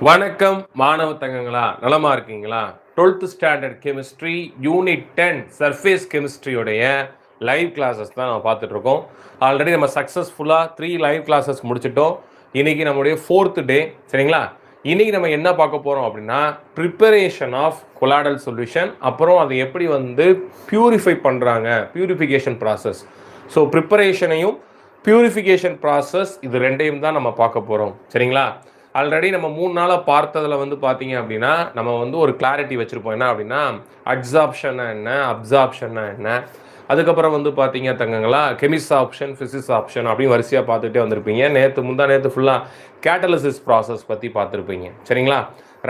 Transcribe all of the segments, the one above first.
வணக்கம் மாணவ தங்கங்களா, நலமா இருக்கீங்களா? 12th standard chemistry unit 10 surface கெமிஸ்ட்ரியோடைய லைவ் கிளாஸஸ் தான் நம்ம பார்த்துட்டு இருக்கோம். ஆல்ரெடி நம்ம சக்ஸஸ்ஃபுல்லாக 3 லைவ் கிளாஸஸ் முடிச்சிட்டோம். இன்னைக்கு நம்மளுடைய 4th டே. சரிங்களா? இன்னைக்கு நம்ம என்ன பார்க்க போகிறோம் அப்படின்னா ப்ரிப்பரேஷன் ஆஃப் கொலாய்டல் சொல்யூஷன், அப்புறம் அதை எப்படி பியூரிஃபை பண்ணுறாங்க, பியூரிஃபிகேஷன் ப்ராசஸ். ஸோ ப்ரிப்பரேஷனையும் பியூரிஃபிகேஷன் ப்ராசஸ் இது ரெண்டையும் தான் நம்ம பார்க்க போகிறோம். சரிங்களா? ஆல்ரெடி நம்ம 3 நாளாக பார்த்ததில் பார்த்தீங்க அப்படின்னா நம்ம ஒரு கிளாரிட்டி வச்சுருப்போம். என்ன அப்படின்னா அப்சார்ப்ஷன்னா என்ன, அப்சார்ப்ஷன்னா என்ன, அதுக்கப்புறம் பார்த்தீங்க தங்கங்களா கெமிஸ் ஆப்ஷன், ஃபிசிக்ஸ் ஆப்ஷன் அப்படின்னு வரிசையாக பார்த்துட்டே வந்திருப்பீங்க. நேற்று ஃபுல்லாக கேட்டலிசிஸ் ப்ராசஸ் பற்றி பார்த்துருப்பீங்க. சரிங்களா?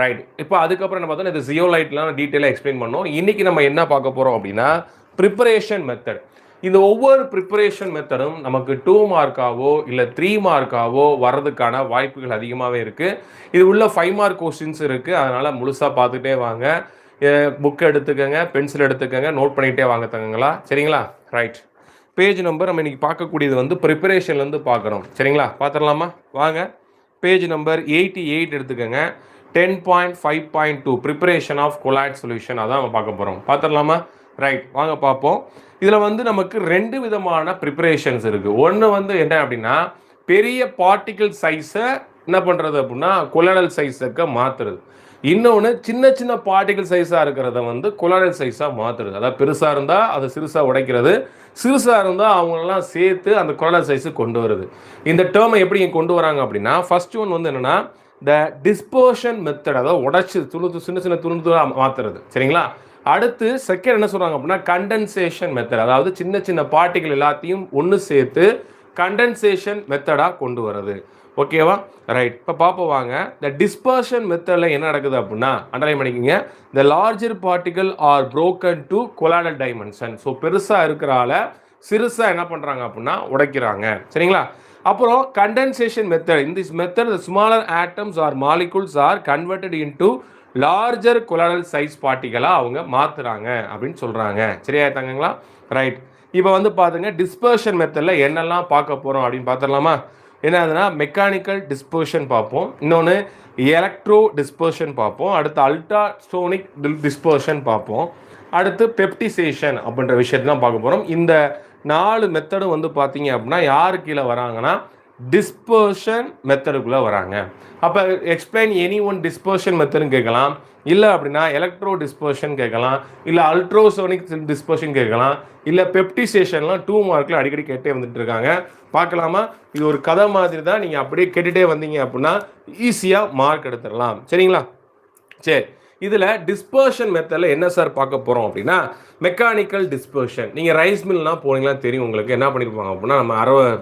ரைட். இப்போ அதுக்கப்புறம் என்ன பார்த்தோன்னா இது ஜியோலைட்லாம் டீட்டெயிலாக எக்ஸ்பிளைன் பண்ணோம். இன்றைக்கி நம்ம என்ன பார்க்க போகிறோம் அப்படின்னா ப்ரிப்பரேஷன் மெத்தட். இந்த ஒவ்வொரு ப்ரிப்பரேஷன் மெத்தடும் நமக்கு 2 மார்க்காவோ இல்லை 3 மார்க்காவோ வர்றதுக்கான வாய்ப்புகள் அதிகமாகவே இருக்குது. இது உள்ள 5 மார்க் கொஸ்டின்ஸ் இருக்குது. அதனால் முழுசாக பார்த்துட்டே வாங்க. புக் எடுத்துக்கோங்க, பென்சில் எடுத்துக்கோங்க, நோட் பண்ணிகிட்டே வாங்க தங்கங்களா. சரிங்களா? ரைட். பேஜ் நம்பர் நம்ம இன்றைக்கி பார்க்கக்கூடியது ப்ரிப்பரேஷன்லேருந்து பார்க்குறோம். சரிங்களா? பார்த்துடலாமா? வாங்க. பேஜ் நம்பர் 88 எடுத்துக்கோங்க. 10.5.2 ப்ரிப்பரேஷன் ஆஃப் கொலாய்ட் சொல்யூஷன் அதான் நம்ம பார்க்க போகிறோம். பார்த்துடலாமா? ரைட், வாங்க பார்ப்போம். இதில் நமக்கு 2 விதமான ப்ரிப்பரேஷன்ஸ் இருக்குது. ஒன்று என்ன அப்படின்னா பெரிய பார்ட்டிகிள் சைஸை என்ன பண்ணுறது அப்படின்னா கொலாய்டல் சைஸுக்கு மாற்றுறது. இன்னொன்று சின்ன சின்ன பார்ட்டிகிள் சைஸாக இருக்கிறத கொலாய்டல் சைஸாக மாற்றுறது. அதாவது பெருசாக இருந்தால் அதை சிறுசாக உடைக்கிறது, சிறுசாக இருந்தால் அவங்களெல்லாம் சேர்த்து அந்த கொலாய்டல் சைஸுக்கு கொண்டு வருது. இந்த டேர்மை எப்படி கொண்டு வராங்க அப்படின்னா ஃபர்ஸ்ட் ஒன் என்னென்னா த டிஸ்பர்ஷன் மெத்தட், அதாவது உடைச்சி சின்ன சின்ன துணு மாற்றுறது. சரிங்களா? அடுத்து செகண்ட் என்ன சொல்கிறாங்க அப்படின்னா கண்டென்சேஷன் மெத்தட், அதாவது சின்ன சின்ன பார்ட்டிகள் எல்லாத்தையும் ஒன்று சேர்த்து கண்டென்சேஷன் மெத்தடாக கொண்டு வர்றது. ஓகேவா? ரைட். இப்போ பார்ப்போம் வாங்க. த டிஸ்பர்ஷன் மெத்தடில் என்ன நடக்குது அப்படின்னா அண்டர்லைன் பண்ணிக்கிங்க. The larger particle are broken to colloidal dimension. So பெருசாக இருக்கிறால சிறுசாக என்ன பண்ணுறாங்க அப்படின்னா உடைக்கிறாங்க. சரிங்களா? அப்புறம் condensation method. In this method the smaller atoms or molecules are converted into larger colloidal size பார்ட்டிகலாக அவங்க மாற்றுறாங்க அப்படின்னு சொல்கிறாங்க. சரியா தாங்கங்களா? ரைட். இப்போ பாருங்க டிஸ்பர்ஷன் மெத்தடில் என்னெல்லாம் பார்க்க போகிறோம் அப்படின்னு பார்த்துடலாமா? என்னதுன்னா மெக்கானிக்கல் டிஸ்பர்ஷன் பார்ப்போம், இன்னொன்று எலக்ட்ரோ டிஸ்பர்ஷன் பார்ப்போம், அடுத்து அல்ட்ராசோனிக் டிஸ்பர்ஷன் பார்ப்போம், அடுத்து பெப்டிசேஷன் அப்படின்ற விஷயத்தான் பார்க்க போகிறோம். இந்த 4 மெத்தடும் பார்த்தீங்க அப்படின்னா யாரு கீழே வராங்கன்னா டிஸ்பர்ஷன் மெத்தடுக்குள்ளே வராங்க. அப்போ எக்ஸ்பிளைன் எனி ஒன் டிஸ்பர்ஷன் மெத்தட்னு கேட்கலாம், இல்லை அப்படின்னா எலக்ட்ரோ டிஸ்பர்ஷன் கேட்கலாம், இல்லை அல்ட்ரோசோனிக் டிஸ்பர்ஷன் கேட்கலாம், இல்லை பெப்டிசேஷன்லாம் 2 மார்க்கில் அடிக்கடி கேட்டே வந்துட்டு இருக்காங்க. பார்க்கலாமா? இது ஒரு கதை மாதிரி தான். நீங்கள் அப்படியே கேட்டுகிட்டே வந்தீங்க அப்படின்னா ஈஸியாக மார்க் எடுத்துடலாம். சரிங்களா? சரி. இதில் டிஸ்பர்ஷன் மெத்தடில் என்ன சார் பார்க்க போகிறோம் அப்படின்னா மெக்கானிக்கல் டிஸ்பர்ஷன். நீங்கள் ரைஸ் மில்லாம் போனீங்களா தெரியும் உங்களுக்கு. என்ன பண்ணியிருப்பாங்க அப்படின்னா நம்ம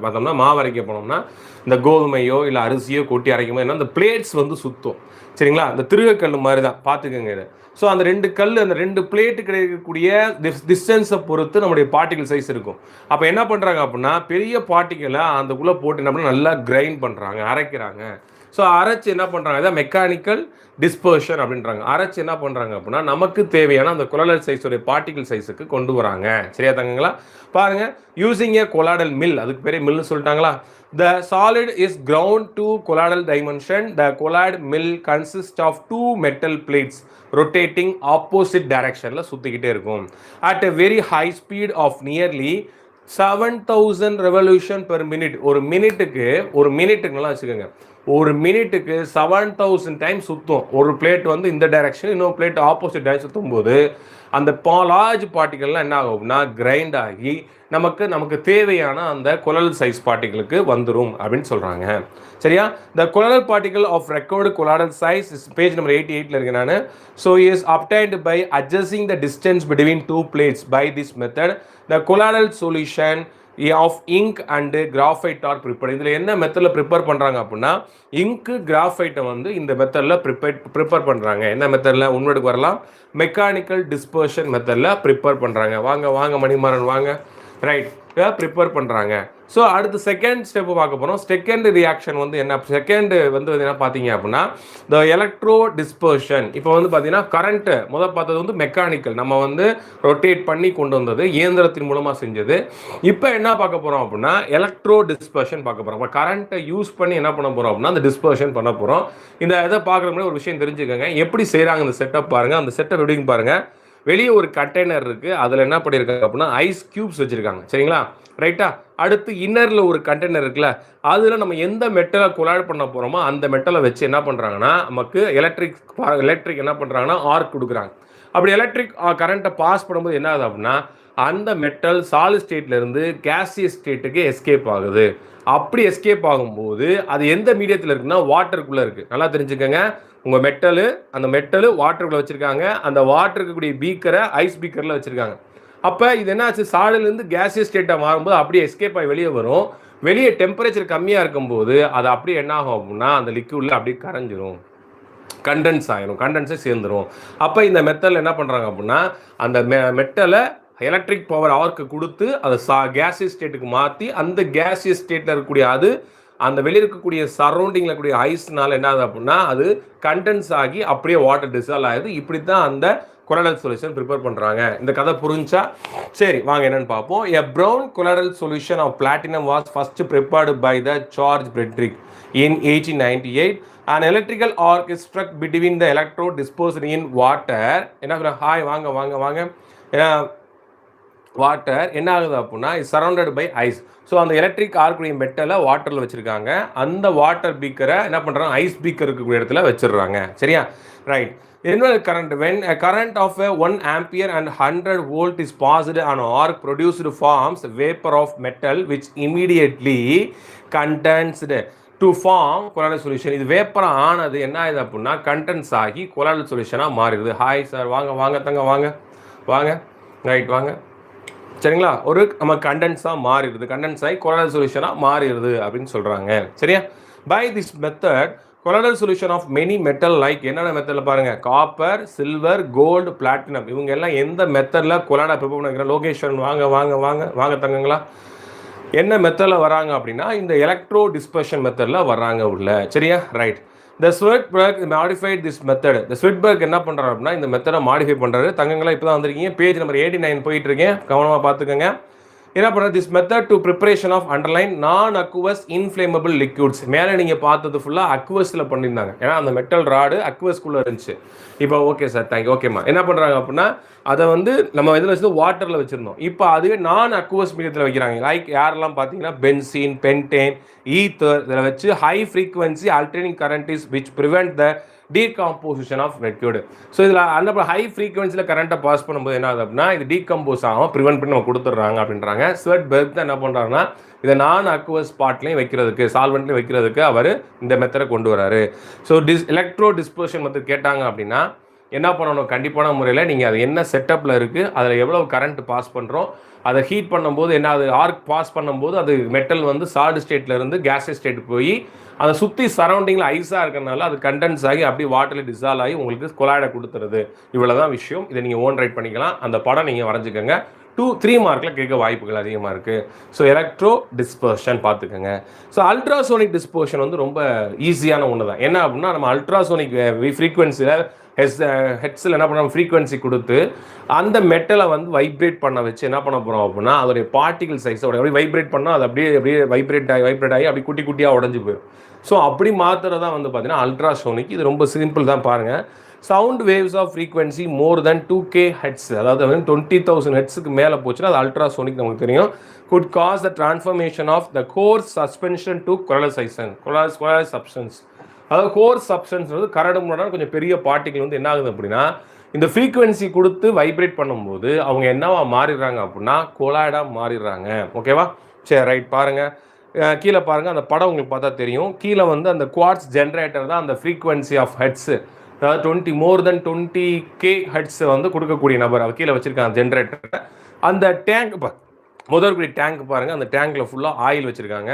பார்த்தோம்னா மாவு அரைக்க போனோம்னா இந்த கோதுமையோ இல்லை அரிசியோ கொட்டி அரைக்கும் போது என்ன அந்த பிளேட்ஸ் சுற்றும். சரிங்களா? அந்த திருகக்கல் மாதிரி தான் பார்த்துக்கோங்க இதை. ஸோ அந்த 2 கல், அந்த 2 பிளேட்டு கிடைக்கக்கூடிய டிஸ்டன்ஸை பொறுத்து நம்முடைய பார்ட்டிகல் சைஸ் இருக்கும். அப்போ என்ன பண்ணுறாங்க அப்படின்னா பெரிய பார்ட்டிகளை அந்தக்குள்ளே போட்டு என்ன பண்ணால் நல்லா கிரைண்ட் பண்ணுறாங்க, அரைக்கிறாங்க. ஸோ அரைச்சி என்ன பண்ணுறாங்க, இதான் மெக்கானிக்கல் டிஸ்பர்ஷன் அப்படின்றாங்க. அரைச்சி என்ன பண்ணுறாங்க அப்படின்னா நமக்கு தேவையான அந்த கொலாய்டல் சைஸோடைய பார்ட்டிகல் சைஸுக்கு கொண்டு வராங்க. சரியா தங்கங்களா? பாருங்கள், யூசிங் ஏ கொலாய்டல் மில், அதுக்கு பேரே மில்னு சொல்லிட்டாங்களா? The solid is ground to colloidal dimension. The colloid mill consists of 2 metal plates rotating opposite directionல சுத்திக்கிட்டே இருக்கும். At a very high speed of nearly 7000 revolution per minute. ஒரு மினிட்டுக்கு நல்லா வச்சுக்கோங்க, ஒரு மினிட்டுக்கு 7000 டைம்ஸ் சுற்றும். ஒரு பிளேட் இந்த டைரக்ஷன், இன்னொரு பிளேட் ஆப்போசிட் டைரக்ஷன் சுற்றும் போது அந்த லார்ஜ் பார்ட்டிகல்லாம் என்ன ஆகும் அப்படின்னா கிரைண்ட் ஆகி நமக்கு தேவையான அந்த கொலாய்டல் சைஸ் பார்ட்டிகளுக்கு வந்துடும் அப்படின்னு சொல்கிறாங்க. சரியா? The colloidal particle of record colloidal size is page number 88 இருக்கேன் நான். So is obtained by adjusting the distance between 2 plates by this method. The colloidal solution of ink and graphite are prepare. இதில் என்ன மெத்தடில் prepare பண்ணுறாங்க அப்படின்னா இங்கு கிராஃபைட்டை இந்த மெத்தடில் ப்ரிப்பேர் பண்ணுறாங்க. என்ன மெத்தடில் உண்மைக்கு வரலாம்? மெக்கானிக்கல் டிஸ்பர்ஷன் மெத்தடில் ப்ரிப்பேர் பண்ணுறாங்க. வாங்க மணிமாறன் வாங்க. ரைட், ப்ரிப்பேர் பண்ணுறாங்க. ஸோ அடுத்து செகண்ட் ஸ்டெப்பு பார்க்க போகிறோம். செகண்ட் ரியாக்ஷன் வந்து என்ன, செகண்டு வந்து என்ன பார்த்தீங்க அப்படின்னா த எலக்ட்ரோ டிஸ்பர்ஷன். இப்போ வந்து பார்த்தீங்கன்னா கரண்ட்டு பார்த்தது வந்து மெக்கானிக்கல், நம்ம வந்து ரொட்டேட் பண்ணி கொண்டு வந்தது, இயந்திரத்தின் மூலமாக செஞ்சது. இப்போ என்ன பார்க்க போகிறோம் அப்படின்னா எலக்ட்ரோ டிஸ்பர்ஷன் பார்க்க போகிறோம். இப்போ கரண்ட்டை யூஸ் பண்ணி என்ன பண்ண போகிறோம் அப்படின்னா அந்த டிஸ்பர்ஷன் பண்ண போகிறோம். இந்த இதை பார்க்குற முன்னாடி ஒரு விஷயம் தெரிஞ்சுக்கோங்க, எப்படி செய்கிறாங்க இந்த செட்டப் பாருங்கள். அந்த செட்டப் எப்படின்னு பாருங்கள். வெளியே ஒரு கண்டெய்னர் இருக்குது, அதில் என்ன பண்ணியிருக்காங்க அப்படின்னா ஐஸ் க்யூப்ஸ் வச்சுருக்காங்க, சரிங்களா, ரைட்டா. அடுத்து இன்னரில் ஒரு கண்டெய்னர் இருக்குல்ல, அதில் நம்ம எந்த மெட்டலை கொலாய்ட் பண்ண போகிறோமோ அந்த மெட்டலை வச்சு என்ன பண்ணுறாங்கன்னா நமக்கு எலக்ட்ரிக் என்ன பண்ணுறாங்கன்னா ஆர்க் கொடுக்குறாங்க. அப்படி எலக்ட்ரிக் கரண்ட்டை பாஸ் பண்ணும்போது என்ன ஆகுது அப்படின்னா அந்த மெட்டல் சாலிட் ஸ்டேட்லேருந்து கேசியஸ் ஸ்டேட்டுக்கு எஸ்கேப் ஆகுது. அப்படி எஸ்கேப் ஆகும்போது அது எந்த மீடியத்தில் இருக்குன்னா வாட்டருக்குள்ளே இருக்குது. நல்லா தெரிஞ்சுக்கோங்க, உங்கள் அந்த மெட்டலு வாட்டருக்குள்ளே வச்சுருக்காங்க, அந்த வாட்டர் இருக்கக்கூடிய பீக்கரை ஐஸ் பீக்கரில் வச்சுருக்காங்க. அப்போ இது என்ன ஆச்சு, சாலிட்லேருந்து கேசியஸ் ஸ்டேட்டாக மாறும்போது அப்படியே எஸ்கேப் ஆகி வெளியே வரும். வெளியே டெம்பரேச்சர் கம்மியாக இருக்கும்போது அது அப்படியே என்ன ஆகும் அப்படின்னா அந்த லிக்விடில் அப்படியே கரைஞ்சிரும், கண்டென்ஸ் ஆகிரும், கண்டென்ஸே சேர்ந்துடும். அப்போ இந்த மெத்தடில் என்ன பண்ணுறாங்க அப்படின்னா அந்த மெட்டலை எலக்ட்ரிக் பவர் ஆர்க்கு கொடுத்து அதை கேசியஸ் ஸ்டேட்டுக்கு மாற்றி அந்த கேசியஸ் ஸ்டேட்டில் இருக்கக்கூடிய அது அந்த வெளியே இருக்கக்கூடிய சரௌண்டிங்கில் இருக்கக்கூடிய ஐஸ்னால என்ன ஆகுது அப்படின்னா அது கண்டென்ஸ் ஆகி அப்படியே வாட்டர் டிசால்வ் ஆகுது. இப்படி தான் அந்த கொலாய்டல் சொல்யூஷன் ப்ரிப்பேர் பண்ணுறாங்க. இந்த கதை புரிஞ்சா சரி வாங்க என்னென்னு பார்ப்போம். A brown colloidal solution of platinum was first prepared by the George Bredig in 1898. An electrical arc is struck between the electrode disposed in water. என்ன ஹாய் வாங்க வாங்க வாங்க வாட்டர் என்ன ஆகுது அப்படின்னா is surrounded by ice. So அந்த electric ஆர்க்குடைய மெட்டலை வாட்டரில் வச்சுருக்காங்க. அந்த வாட்டர் பீக்கரை என்ன பண்ணுறாங்க ஐஸ் பீக்கர் இருக்கக்கூடிய இடத்துல வச்சிடுறாங்க, சரியா, right. General current, when a current of 1 ampere and 100 volt is passed on arc produced forms vapor of metal which immediately condensed to form colloidal solution. இது வேப்பர் ஆனது என்ன ஆகுது அப்படின்னா கண்டென்ஸ் ஆகி கொலாய்டல் சொல்யூஷனாக மாறிடுது. ஹாய் சார் வாங்க வாங்க தங்க வாங்க வாங்க ரைட் வாங்க, சரிங்களா. ஒரு நம்ம கண்டென்ஸாக மாறிடுது, கண்டென்ஸ் ஆகி கொலாய்டல் சொல்யூஷனாக மாறிடுது அப்படின்னு சொல்கிறாங்க, சரியா. By this method colloidal solution of many metal like என்னென்ன மெத்தடில் பாருங்கள், காப்பர், சில்வர், கோல்டு, பிளாட்டினம், இவங்க எல்லாம் எந்த மெத்தடில் கொலாய்டா ப்ரிப்பேர் பண்ணிக்கிற லொகேஷன் வாங்க வாங்க வாங்க வாங்க தங்கங்களா, என்ன மெத்தடில் வராங்க அப்படின்னா இந்த எலக்ட்ரோ டிஸ்பர்ஷன் மெத்தடில் வர்றாங்க உள்ள, சரியா, right. The Svedberg modified this method. இந்த ஸ்வெட்பர்க் என்ன பண்ணுறாரு அப்படின்னா இந்த மெத்தடை மாடிஃபை பண்ணுறாரு. தங்கங்களா இப்போ தான் வந்திருக்கீங்க, பேஜ் நம்பர் 89 போயிட்டு இருக்கேன், கவனமாக பார்த்துக்கோங்க. என்ன பண்ணுறது, this method to preparation of underline non aqueous inflammable liquids. மேலே நீங்கள் பார்த்தது ஃபுல்லாக அக்வஸில் பண்ணியிருந்தாங்க, ஏன்னா அந்த மெட்டல் ராடு அக்வஸ்குள்ளே இருந்துச்சு. இப்போ ஓகே சார் தேங்க்யூ, ஓகேம்மா. என்ன பண்ணுறாங்க அப்படின்னா அதை வந்து நம்ம இதில் வச்சு வாட்டரில் வச்சுருந்தோம், இப்போ அதுவே நான் அக்வஸ் மீடியத்தில் வைக்கிறாங்க. லைக் யாரெல்லாம் பார்த்தீங்கன்னா பென்சீன், பென்டேன், ஈத்தர், இதில் வச்சு high frequency alternating current is which prevent the decomposition of mercury. So இதில் அந்த ஹை ஃப்ரீக்வன்சியில் கரண்ட்டை பாஸ் பண்ணும்போது என்ன ஆகுது அப்படின்னா இது டீகம்போஸ் ஆகும், ப்ரிவென்ட் பண்ணி நம்ம கொடுத்துட்றாங்க அப்படின்றாங்க. ஸ்வெட்பர்க் தான் என்ன பண்ணுறாங்கன்னா இதை நான் அக்வஸ் ஸ்பாட்லையும் வைக்கிறதுக்கு, சால்வெண்ட்லையும் வைக்கிறதுக்கு அவர் இந்த மெத்தடை கொண்டு வராரு. ஸோ எலக்ட்ரோ டிஸ்பர்ஷன் மெத்தட் கேட்டாங்க அப்படின்னா என்ன பண்ணணும், கண்டிப்பான முறையில் நீங்கள் அது என்ன செட்டப்பில் இருக்குது, அதில் எவ்வளோ கரண்ட் பாஸ் பண்ணுறோம், அதை ஹீட் பண்ணும்போது என்ன அது ஆர்க் பாஸ் பண்ணும்போது அது மெட்டல் வந்து சாலிட் ஸ்டேட்லேருந்து கேஸஸ் ஸ்டேட்டுக்கு போய் அதை சுற்றி சரௌண்டிங்கில் ஐஸாக இருக்கிறனால அது கண்டென்ஸ் ஆகி அப்படியே வாட்டரில் டிசால்வ் ஆகி உங்களுக்கு கொலாய்டை கொடுத்துருது. இவ்வளோ தான் விஷயம். இதை நீங்கள் ஓன் ரைட் பண்ணிக்கலாம். அந்த படம் நீங்கள் வரைஞ்சிக்கோங்க. 2-3 மார்க்கில் கேட்க வாய்ப்புகள் அதிகமாக இருக்குது. ஸோ எலக்ட்ரோ டிஸ்பர்ஷன் பார்த்துக்கோங்க. ஸோ அல்ட்ராசோனிக் டிஸ்பர்ஷன் வந்து ரொம்ப ஈஸியான ஒன்று தான். என்ன அப்படின்னா நம்ம அல்ட்ராசோனிக் ஃப்ரீக்வன்சியில் ஹெட்ஸில் என்ன பண்ணுறோம், ஃப்ரீக்வன்சி கொடுத்து அந்த மெட்டலை வந்து வைப்ரேட் பண்ண வச்சு என்ன பண்ண போகிறோம் அப்படின்னா அதோடைய பார்ட்டிகல் சைஸோட அப்படியே வைப்ரேட் பண்ணால் அது அப்படியே வைப்ரேட் ஆகி அப்படி குட்டி குட்டியாக உடஞ்சி போயிடும். ஸோ அப்படி மாத்திரதான் வந்து பார்த்தீங்கன்னா அல்ட்ராசோனிக். இது ரொம்ப சிம்பிள் தான் பாருங்கள். Sound waves of frequency more than 2K hertz, அதாவது வந்து 20,000 ஹெட்ஸுக்கு மேலே போச்சுன்னா அது அல்ட்ராசோனிக் நமக்கு தெரியும். Good cause the transformation of the coarse suspension to colloidal substance. அதாவது கோர்ஸ் சப்ஸ்டன்ஸ் வந்து கரடு முன்னாடி கொஞ்சம் பெரிய பார்ட்டிகள் வந்து என்ன ஆகுது அப்படின்னா இந்த ஃப்ரீக்வன்சி கொடுத்து வைப்ரேட் பண்ணும்போது அவங்க என்னவா மாறிடுறாங்க அப்படின்னா கொலாய்டாக மாறிடுறாங்க. ஓகேவா, சரி ரைட். பாருங்கள் கீழே பாருங்கள், அந்த படம் உங்களுக்கு பார்த்தா தெரியும். கீழே வந்து அந்த குவார்ட்ஸ் ஜென்ரேட்டர் தான் அந்த ஃப்ரீக்வன்சி ஆஃப் ஹெட்ஸு, அதாவது மோர் தென் 20K ஹெட்ஸை வந்து கொடுக்கக்கூடிய நபர் அவர் கீழே வச்சுருக்காங்க ஜென்ரேட்டர். அந்த டேங்க் முதற்குடி டேங்க் பாருங்கள், அந்த டேங்கில் ஃபுல்லாக ஆயில் வச்சுருக்காங்க.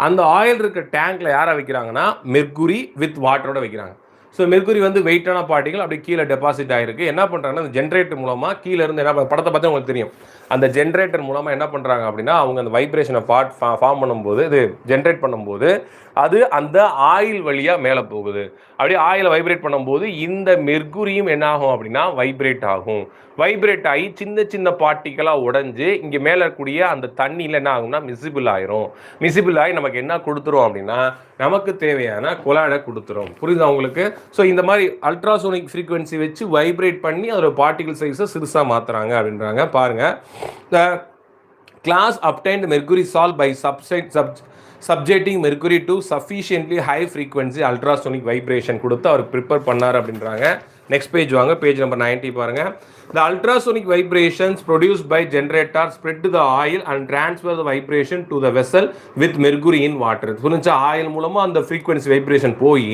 அந்த ஆயில் இருக்க டேங்கில் யாரை வைக்கிறாங்கன்னா மெர்க்குரி வித் வாட்டரோட வைக்கிறாங்க. ஸோ மெர்குரி வந்து வெயிட்டான பார்ட்டிகள் அப்படி கீழே டெபாசிட் ஆகிருக்கு. என்ன பண்ணுறாங்கன்னா அந்த ஜென்ரேட்டர் மூலமாக கீழே இருந்து என்ன படத்தை பார்த்து உங்களுக்கு தெரியும். அந்த ஜென்ரேட்டர் மூலமாக என்ன பண்ணுறாங்க அப்படின்னா அவங்க அந்த வைப்ரேஷனை ஃபார்ம் பண்ணும்போது இது ஜென்ரேட் பண்ணும்போது அது அந்த ஆயில் வழியாக மேலே போகுது. அப்படியே ஆயிலை வைப்ரேட் பண்ணும்போது இந்த மெர்குரியும் என்ன ஆகும் அப்படின்னா வைப்ரேட் ஆகும். வைப்ரேட் ஆகி சின்ன சின்ன பார்ட்டிக்கலாக உடஞ்சி இங்கே மேலே இருக்கக்கூடிய அந்த தண்ணியில் என்ன ஆகும்னா மிசிபிள் ஆயிரும். மிசிபிள் ஆகி நமக்கு என்ன கொடுத்துரும் அப்படின்னா நமக்கு தேவையான கொலாய்டை கொடுத்துரும். புரியுதா உங்களுக்கு? ஸோ இந்த மாதிரி அல்ட்ராசோனிக் ஃப்ரீக்வன்சி வச்சு வைப்ரேட் பண்ணி அதோட பார்ட்டிகல் சைஸை சிறுசாக மாற்றுறாங்க அப்படின்றாங்க. பாருங்கள், the glass obtained mercury salt by subjecting mercury to sufficiently high frequency ultrasonic vibration கொடுத்து அவர் ப்ரிப்பேர் பண்ணார் அப்படின்றாங்க. நெக்ஸ்ட் பேஜ் வாங்க, பேஜ் நம்பர் 90 பாருங்க. The ultrasonic vibrations produced by generator spread to the oil and transfer the vibration to the vessel with mercury in water. புரிஞ்சா? Oil மூலமா அந்த frequency vibration போய்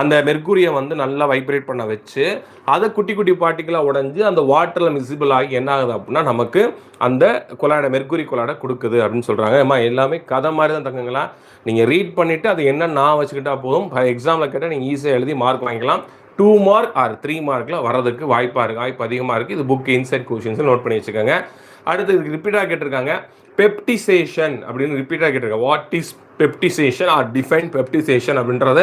அந்த மெர்குரியை வந்து நல்லா வைப்ரேட் பண்ண வச்சு அதை குட்டி குட்டி பார்ட்டிக்கலாக உடஞ்சி அந்த வாட்டரில் மிசிபிள் ஆகி என்ன ஆகுது அப்படின்னா நமக்கு அந்த கொலாய்டை மெர்குரி கொலாய்டை கொடுக்குது அப்படின்னு சொல்கிறாங்க. ஏமா எல்லாமே கதை மாதிரி தான் தங்குங்களா, நீங்கள் ரீட் பண்ணிவிட்டு அது என்ன நான் வச்சுக்கிட்டா போதும். எக்ஸாமில் கேட்டால் நீங்கள் ஈஸியாக எழுதி மார்க் வாங்கிக்கலாம். 2 மார்க் ஆர் 3 மார்க்கில் வரதுக்கு வாய்ப்பு அதிகமாக இருக்குது. இது புக் இன்சைட் கொஷின்ஸ் நோட் பண்ணி வச்சுக்கோங்க. அடுத்து இதுக்கு ரிப்பீட்டாக கேட்டிருக்காங்க பெப்டிசேஷன் அப்படின்னு ரிப்பீட்டாக கேட்டிருக்காங்க. What is peptisation R define peptisation அப்படின்றத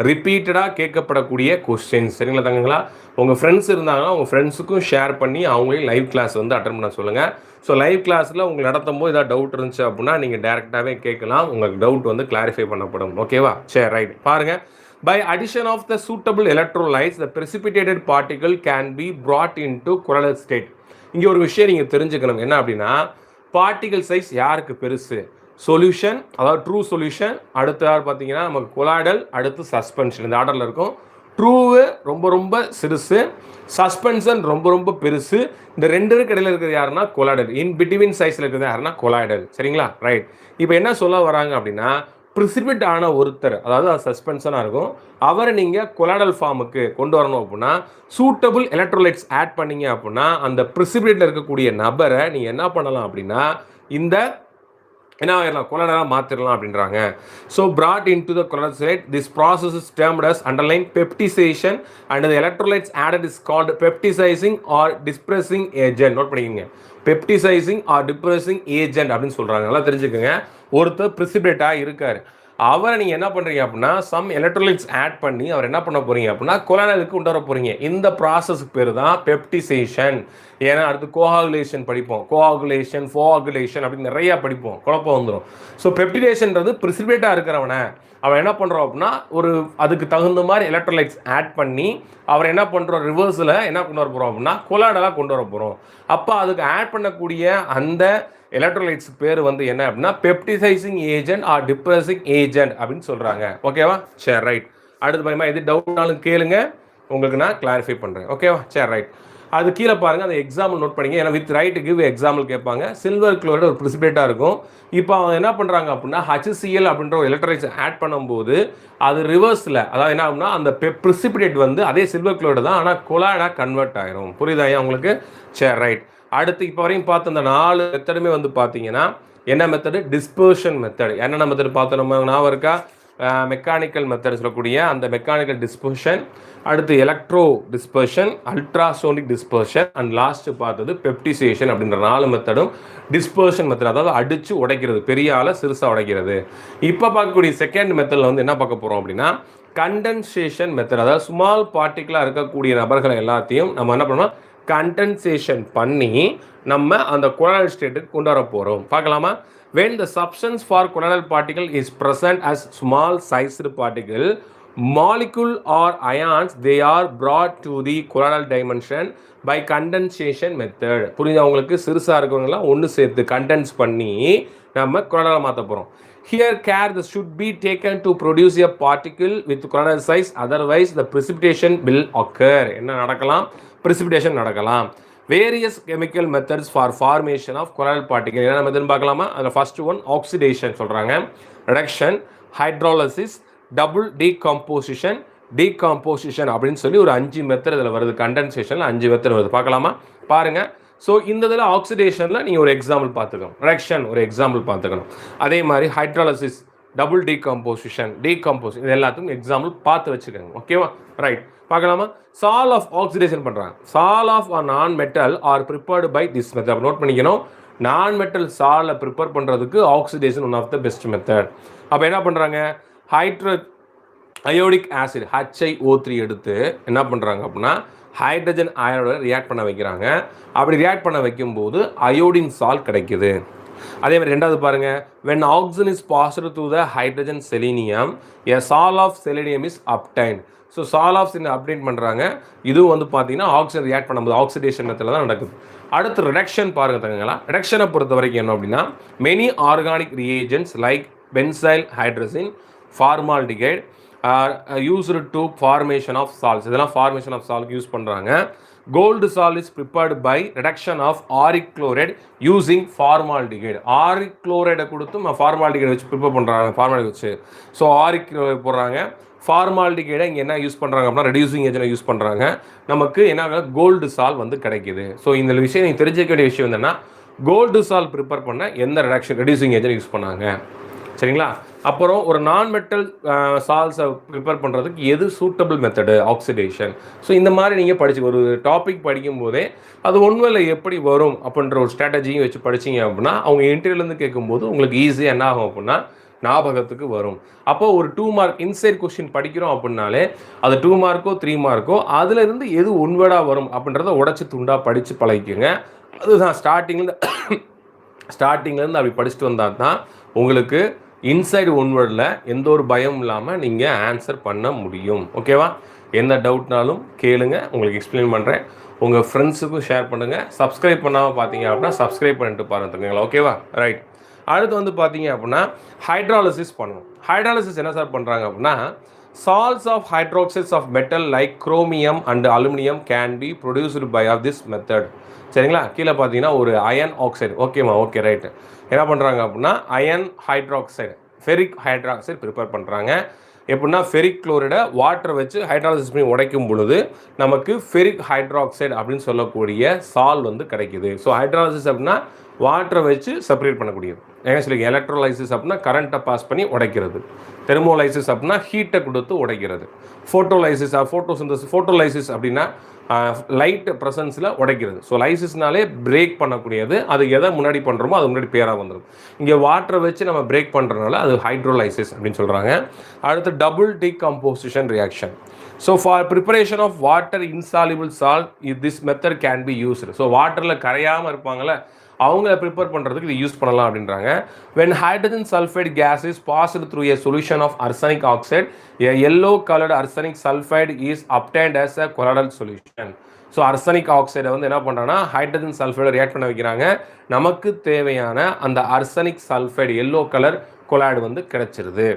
ரிப்பீட்டடாக கேட்கப்படக்கூடிய கொஸ்டின்ஸ். சரிங்களா தங்கங்களா? உங்கள் ஃப்ரெண்ட்ஸ் இருந்தாங்கன்னா உங்கள் ஃப்ரெண்ட்ஸுக்கும் ஷேர் பண்ணி அவங்களையும் லைவ் கிளாஸ் வந்து அட்டன் பண்ண சொல்லுங்கள். ஸோ லைவ் கிளாஸில் உங்களுக்கு நடத்தும் போது ஏதாவது டவுட் இருந்துச்சு அப்படின்னா நீங்கள் டேரெக்டாகவே கேட்கலாம். உங்களுக்கு டவுட் வந்து கிளாரிஃபை பண்ணப்படும். ஓகேவா? சரி, ரைட். பாருங்கள், by addition of the suitable electrolytes the precipitated particle can be brought into colloidal state. இங்கே ஒரு விஷயம் நீங்கள் தெரிஞ்சுக்கணும். என்ன அப்படின்னா பார்ட்டிகல் சைஸ் யாருக்கு பெருசு? சொல்யூஷன், அதாவது ட்ரூ சொல்யூஷன், அடுத்து யார் பார்த்தீங்கன்னா நமக்கு கொலாய்டல், அடுத்து சஸ்பென்ஷன். இந்த ஆர்டரில் இருக்கும். ட்ரூவு ரொம்ப ரொம்ப சிறுசு, சஸ்பென்ஷன் ரொம்ப ரொம்ப பெருசு. இந்த ரெண்டுக்கு இடையில இருக்கிறது யாருன்னா கொலாய்டல். இன் பிட்வீன் சைஸில் இருக்கிறது யாருன்னா கொலாய்டல். சரிங்களா? ரைட். இப்போ என்ன சொல்ல வராங்க அப்படின்னா ப்ரிசிபிட் ஆன ஒருத்தர், அதாவது அது சஸ்பென்ஷனாக இருக்கும், அவரை நீங்கள் கொலாய்டல் ஃபார்முக்கு கொண்டு வரணும் அப்படின்னா சூட்டபிள் எலக்ட்ரோலைட்ஸ் ஆட் பண்ணிங்க அப்படின்னா அந்த ப்ரிசிபிட்டேட்டில் இருக்கக்கூடிய நபரை நீங்கள் என்ன பண்ணலாம் அப்படின்னா இந்த என்ன ஆகிடலாம், கொலாய்டலாக மாற்றிடலாம் அப்படின்றாங்க. So brought into the colloidal state, this process is termed as underlying peptization and the electrolytes added is called peptizing or dispersing agent. Note பண்ணிக்கோங்க, பெப்டிசைசிங் ஆர் டிப்ரெசிங் ஏஜென்ட் அப்படின்னு சொல்கிறாங்க. நல்லா தெரிஞ்சுக்கோங்க. ஒருத்தர் ப்ரிசிபிடேட்டாக இருக்கார், அவரை நீங்கள் என்ன பண்ணுறீங்க அப்படின்னா சம் எலக்ட்ரோலைட்ஸ் ஆட் பண்ணி அவர் என்ன பண்ண போகிறீங்க அப்படின்னா கொலாய்டலுக்கு கொண்டு வர போகிறீங்க. இந்த ப்ராசஸ்க்கு பேர் தான் பெப்டிசேஷன். ஏன்னா அடுத்து கோஆகுலேஷன் படிப்போம், கோஆகுலேஷன், ஃபோஆகுலேஷன் அப்படின்னு நிறையா படிப்போம், குழப்பம் வந்துடும். ஸோ பெப்டிடேஷன்றது ப்ரிசிபிடேட்டாக இருக்கிறவனை அவன் என்ன பண்ணுறோம் அப்படின்னா ஒரு அதுக்கு தகுந்த மாதிரி எலக்ட்ரோலைட்ஸ் ஆட் பண்ணி அவர் என்ன பண்ணுறோம் ரிவர்ஸில் என்ன கொண்டு வர போகிறோம் அப்படின்னா கொலாய்டலாக கொண்டு வர போகிறோம். அப்போ அதுக்கு ஆட் பண்ணக்கூடிய அந்த எலக்ட்ரோலைட்ஸ் பேர் வந்து என்ன அப்படின்னா பெப்டிசைசிங் ஏஜென்ட் ஆர் டிப்ரெசிங் ஏஜென்ட் அப்படின்னு சொல்கிறாங்க. ஓகேவா? சரி, ரைட். அடுத்து பயமா எது டவுட்னாலும் கேளுங்க, உங்களுக்கு நான் கிளாரிஃபை பண்ணுறேன். ஓகேவா? சரி, ரைட். அது கீழே பாருங்கள், அந்த எக்ஸாம்பிள் நோட் பண்ணிங்க. ஏன்னா வித் ரைட் கிவ் எக்ஸாம்பிள் கேட்பாங்க. சில்வர் குளோரைடு ஒரு ப்ரிசிபிடேட்டாக இருக்கும். இப்போ அவங்க என்ன பண்ணுறாங்க அப்படின்னா HCl அப்படின்ற ஒரு எலக்ட்ரோலைட்ஸ் ஆட் பண்ணும்போது அது ரிவர்ஸில், அதாவது என்ன ஆகும்னா அந்த ப்ரிசிபிடேட் வந்து அதே சில்வர் குளோரைடு தான், ஆனால் கொலாய்டாக கன்வெர்ட் ஆகிரும். புரியுதா உங்களுக்கு? சரி, ரைட். அடுத்து இப்போ வரையும் பார்த்து இந்த 4 மெத்தடுமே வந்து பார்த்தீங்கன்னா என்ன மெத்தடு? Dispersion method. என்னென்ன மெத்தட் பார்த்தோம் நம்ம ஞாபகம் இருக்கா? மெக்கானிக்கல் மெத்தட் சொல்லக்கூடிய அந்த மெக்கானிக்கல் டிஸ்பர்ஷன், அடுத்து electro dispersion, ultrasonic dispersion and last பார்த்தது பெப்டிசேஷன் அப்படின்ற 4 மெத்தடும் டிஸ்பர்ஷன் மெத்தட், அதாவது அடித்து உடைக்கிறது, பெரிய ஆளை சிறுசாக உடைக்கிறது. இப்போ பார்க்கக்கூடிய செகண்ட் மெத்தடில் வந்து என்ன பார்க்க போகிறோம் அப்படின்னா கண்டென்சேஷன் மெத்தட். அதாவது ஸ்மால் பார்ட்டிக்கலாக இருக்கக்கூடிய நபர்களை எல்லாத்தையும் நம்ம என்ன பண்ணோம் கண்டென்சேஷன் பண்ணி நம்ம அந்த கொலாய்டல் ஸ்டேட்டுக்கு கொண்டு வர போகிறோம். பார்க்கலாமா? when the substance for colloidal particle is present as small sized particle molecule or ions, they are brought to the colloidal dimension by condensation method. புரியுதா உங்களுக்கு? சிறுசாக இருக்கிறவங்களாம் ஒன்று சேர்த்து கண்டென்ஸ் பண்ணி நம்ம கொலாய்டலாக மாற்ற போகிறோம். Here care should be taken to produce a particle with colloidal size, otherwise the precipitation will occur. என்ன நடக்கலாம்? precipitation நடக்கலாம். Various chemical methods for formation of colloidal particle. என்ன மெத்தட்னு பார்க்கலாமா? அதில் ஃபர்ஸ்ட் ஒன் ஆக்சிடேஷன் சொல்கிறாங்க, ரிடக்ஷன், ஹைட்ராலிசிஸ், டபுள் டீகாம்போசிஷன் அப்படின்னு சொல்லி ஒரு 5 மெத்தட் இதில் வருது. கண்டென்சேஷனில் 5 மெத்தட் வருது. பார்க்கலாமா? பாருங்கள். ஸோ இந்த இதில் ஆக்சிடேஷனில் நீங்கள் ஒரு எக்ஸாம்பிள் பார்த்துக்கணும், ரிடக்ஷன் ஒரு எக்ஸாம்பிள் பார்த்துக்கணும். அதே மாதிரி ஹைட்ராலிசிஸ் டபுள் டீகம்போசிஷன், இது எல்லாத்துக்கும் எக்ஸாம்பிள் பார்த்து வச்சுக்கோங்க. ஓகேவா? ரைட், பார்க்கலாமா? சால் ஆஃப் ஆக்சிடேஷன் பண்ணுறாங்க. Sol of non metal are prepared by this method. Note பண்ணிக்கணும், நான் மெட்டல் சாலை ப்ரிப்பேர் பண்ணுறதுக்கு oxidation one of the best method. அப்போ என்ன பண்ணுறாங்க, அயோடிக் ஆசிட் HiO3 எடுத்து என்ன பண்ணுறாங்க அப்படின்னா ஹைட்ரஜன் அயனோட ரியாக்ட் பண்ண வைக்கிறாங்க. அப்படி ரியாக்ட் பண்ண வைக்கும்போது அயோடின் சால்ட் கிடைக்குது. அதே மாதிரி ரெண்டாவது பாருங்கள், when oxygen is passed through the hydrogen selenium, a sol of selenium is obtained. So சால் ஆஃப் selenium அப்டேட் பண்ணுறாங்க. இதுவும் வந்து பார்த்தீங்கன்னா ஆக்சிஜன் ரியாக்ட் பண்ணும்போது ஆக்சிடேஷன் மெத்தடில் தான் நடக்குது. அடுத்து ரிடக்ஷன் பாருங்கள் தங்கங்களா. ரிடக்ஷனை பொறுத்த வரைக்கும் என்ன அப்படின்னா many organic reagents like benzyl hydrazine, formaldehyde are used to formation of salts. இதெல்லாம் ஃபார்மேஷன் ஆஃப் சால்ட் யூஸ் பண்ணுறாங்க. Gold salt is prepared by reduction of auric chloride using formaldehyde. Auric குளோரைடை கொடுத்து ஃபார்மால்டிகைட் வச்சு ப்ரிப்பேர் பண்ணுறாங்க, formality வச்சு. So ஆரிக் chloride போடுறாங்க. ஃபார்மால்டிகைடை இங்கே என்ன யூஸ் பண்ணுறாங்க அப்படின்னா ரெடியூசிங் ஏஜென்ட் யூஸ் பண்ணுறாங்க. நமக்கு என்ன கோல்டு சால் வந்து கிடைக்குது. ஸோ இந்த விஷயம் நீங்கள் தெரிஞ்சிக்க வேண்டிய விஷயம் என்னென்னா கோல்டு சால் ப்ரிப்பேர் பண்ண எந்த ரெடியூசிங் ஏஜென்ட் யூஸ் பண்ணாங்க, சரிங்களா? அப்புறம் ஒரு நான் மெட்டல் சால்ஸை ப்ரிப்பேர் பண்ணுறதுக்கு எது சூட்டபிள் மெத்தடு, ஆக்சிடேஷன். ஸோ இந்த மாதிரி நீங்கள் படிச்சு ஒரு டாபிக் படிக்கும்போதே அது ஒன்றில் எப்படி வரும் அப்படின்ற ஒரு ஸ்ட்ராட்டஜியும் வச்சு படிச்சிங்க அப்படின்னா அவங்க இன்டர்வியூலேருந்து கேட்கும்போது உங்களுக்கு ஈஸியாக என்ன ஆகும் அப்படின்னா ஞாபகத்துக்கு வரும். அப்போது ஒரு 2 மார்க் இன்சைட் கொஸ்டின் படிக்கிறோம் அப்படின்னாலே அது 2 மார்க்கோ 3 மார்க்கோ அதுலேருந்து எது ஒன்வேர்டாக வரும் அப்படின்றத உடச்சி துண்டாக படித்து பழகிக்குங்க. அதுதான் ஸ்டார்டிங்லேருந்து அப்படி படிச்சுட்டு வந்தால் தான் உங்களுக்கு இன்சைடு ஒன்வேர்டில் எந்த ஒரு பயம் இல்லாமல் நீங்கள் ஆன்சர் பண்ண முடியும். ஓகேவா? எந்த டவுட்னாலும் கேளுங்க, உங்களுக்கு எக்ஸ்பிளைன் பண்ணுறேன். உங்கள் ஃப்ரெண்ட்ஸுக்கும் ஷேர் பண்ணுங்கள். சப்ஸ்கிரைப் பண்ணாமல் பார்த்தீங்க அப்படின்னா சப்ஸ்கிரைப் பண்ணிட்டு பாருங்க. ஓகேவா? ரைட். அடுத்து வந்து பார்த்தீங்க அப்படின்னா ஹைட்ராலிசிஸ் பண்ணணும். ஹைட்ராலிசிஸ் என்ன சார் பண்ணுறாங்க அப்படின்னா salts of hydroxides of metal like chromium and aluminum can be produced by of this method. சரிங்களா? கீழே பார்த்தீங்கன்னா ஒரு அயன் ஆக்சைடு. ஓகேம்மா, ஓகே, ரைட்டு. என்ன பண்ணுறாங்க அப்படின்னா iron hydroxide, ferric hydroxide prepare பண்ணுறாங்க. எப்படின்னா ஃபெரிக் குளோரைடை வாட்டரை வச்சு ஹைட்ராலிசிஸ் பண்ணி உடைக்கும் பொழுது நமக்கு ஃபெரிக் ஹைட்ராக்சைடு அப்படின்னு சொல்லக்கூடிய சால் வந்து கிடைக்குது. ஸோ ஹைட்ராலிசிஸ் அப்படின்னா வாட்டரை வச்சு செப்பரேட் பண்ணக்கூடியது. ஏன்னா சொல்லிங்க எலக்ட்ரோலைசிஸ் அப்படின்னா கரண்ட்டை பாஸ் பண்ணி உடைக்கிறது. தெர்மோலைசிஸ் அப்படின்னா ஹீட்டை கொடுத்து உடைக்கிறது. ஃபோட்டோலைசிஸ் அப்படின்னா லைட் ப்ரெசன்ஸில் உடைக்கிறது. ஸோ லைசிஸ்னாலே பிரேக் பண்ணக்கூடியது. அது எதை முன்னாடி பண்ணுறோமோ அது முன்னாடி பேராக வந்துடும். இங்கே வாட்டரை வச்சு நம்ம பிரேக் பண்ணுறதுனால அது ஹைட்ரோலைசிஸ் அப்படின்னு சொல்கிறாங்க. அடுத்து double decomposition reaction. So for preparation of water insoluble salt this method can be used. So வாட்டரில் கரையாமல் இருப்பாங்களே அவங்கள ப்ரிப்பேர் பண்ணுறதுக்கு இது யூஸ் பண்ணலாம் அப்படின்றாங்க. when hydrogen sulfide gas is passed through a solution of arsenic oxide, a yellow colored arsenic sulfide is obtained as a colloidal solution. So arsenic ஆக்சைடை வந்து என்ன பண்ணுறாங்கன்னா ஹைட்ரஜன் சல்ஃபைடை ரியாக்ட் பண்ண வைக்கிறாங்க. நமக்கு தேவையான அந்த arsenic sulphide yellow colour colloid வந்து கிடைச்சிருது.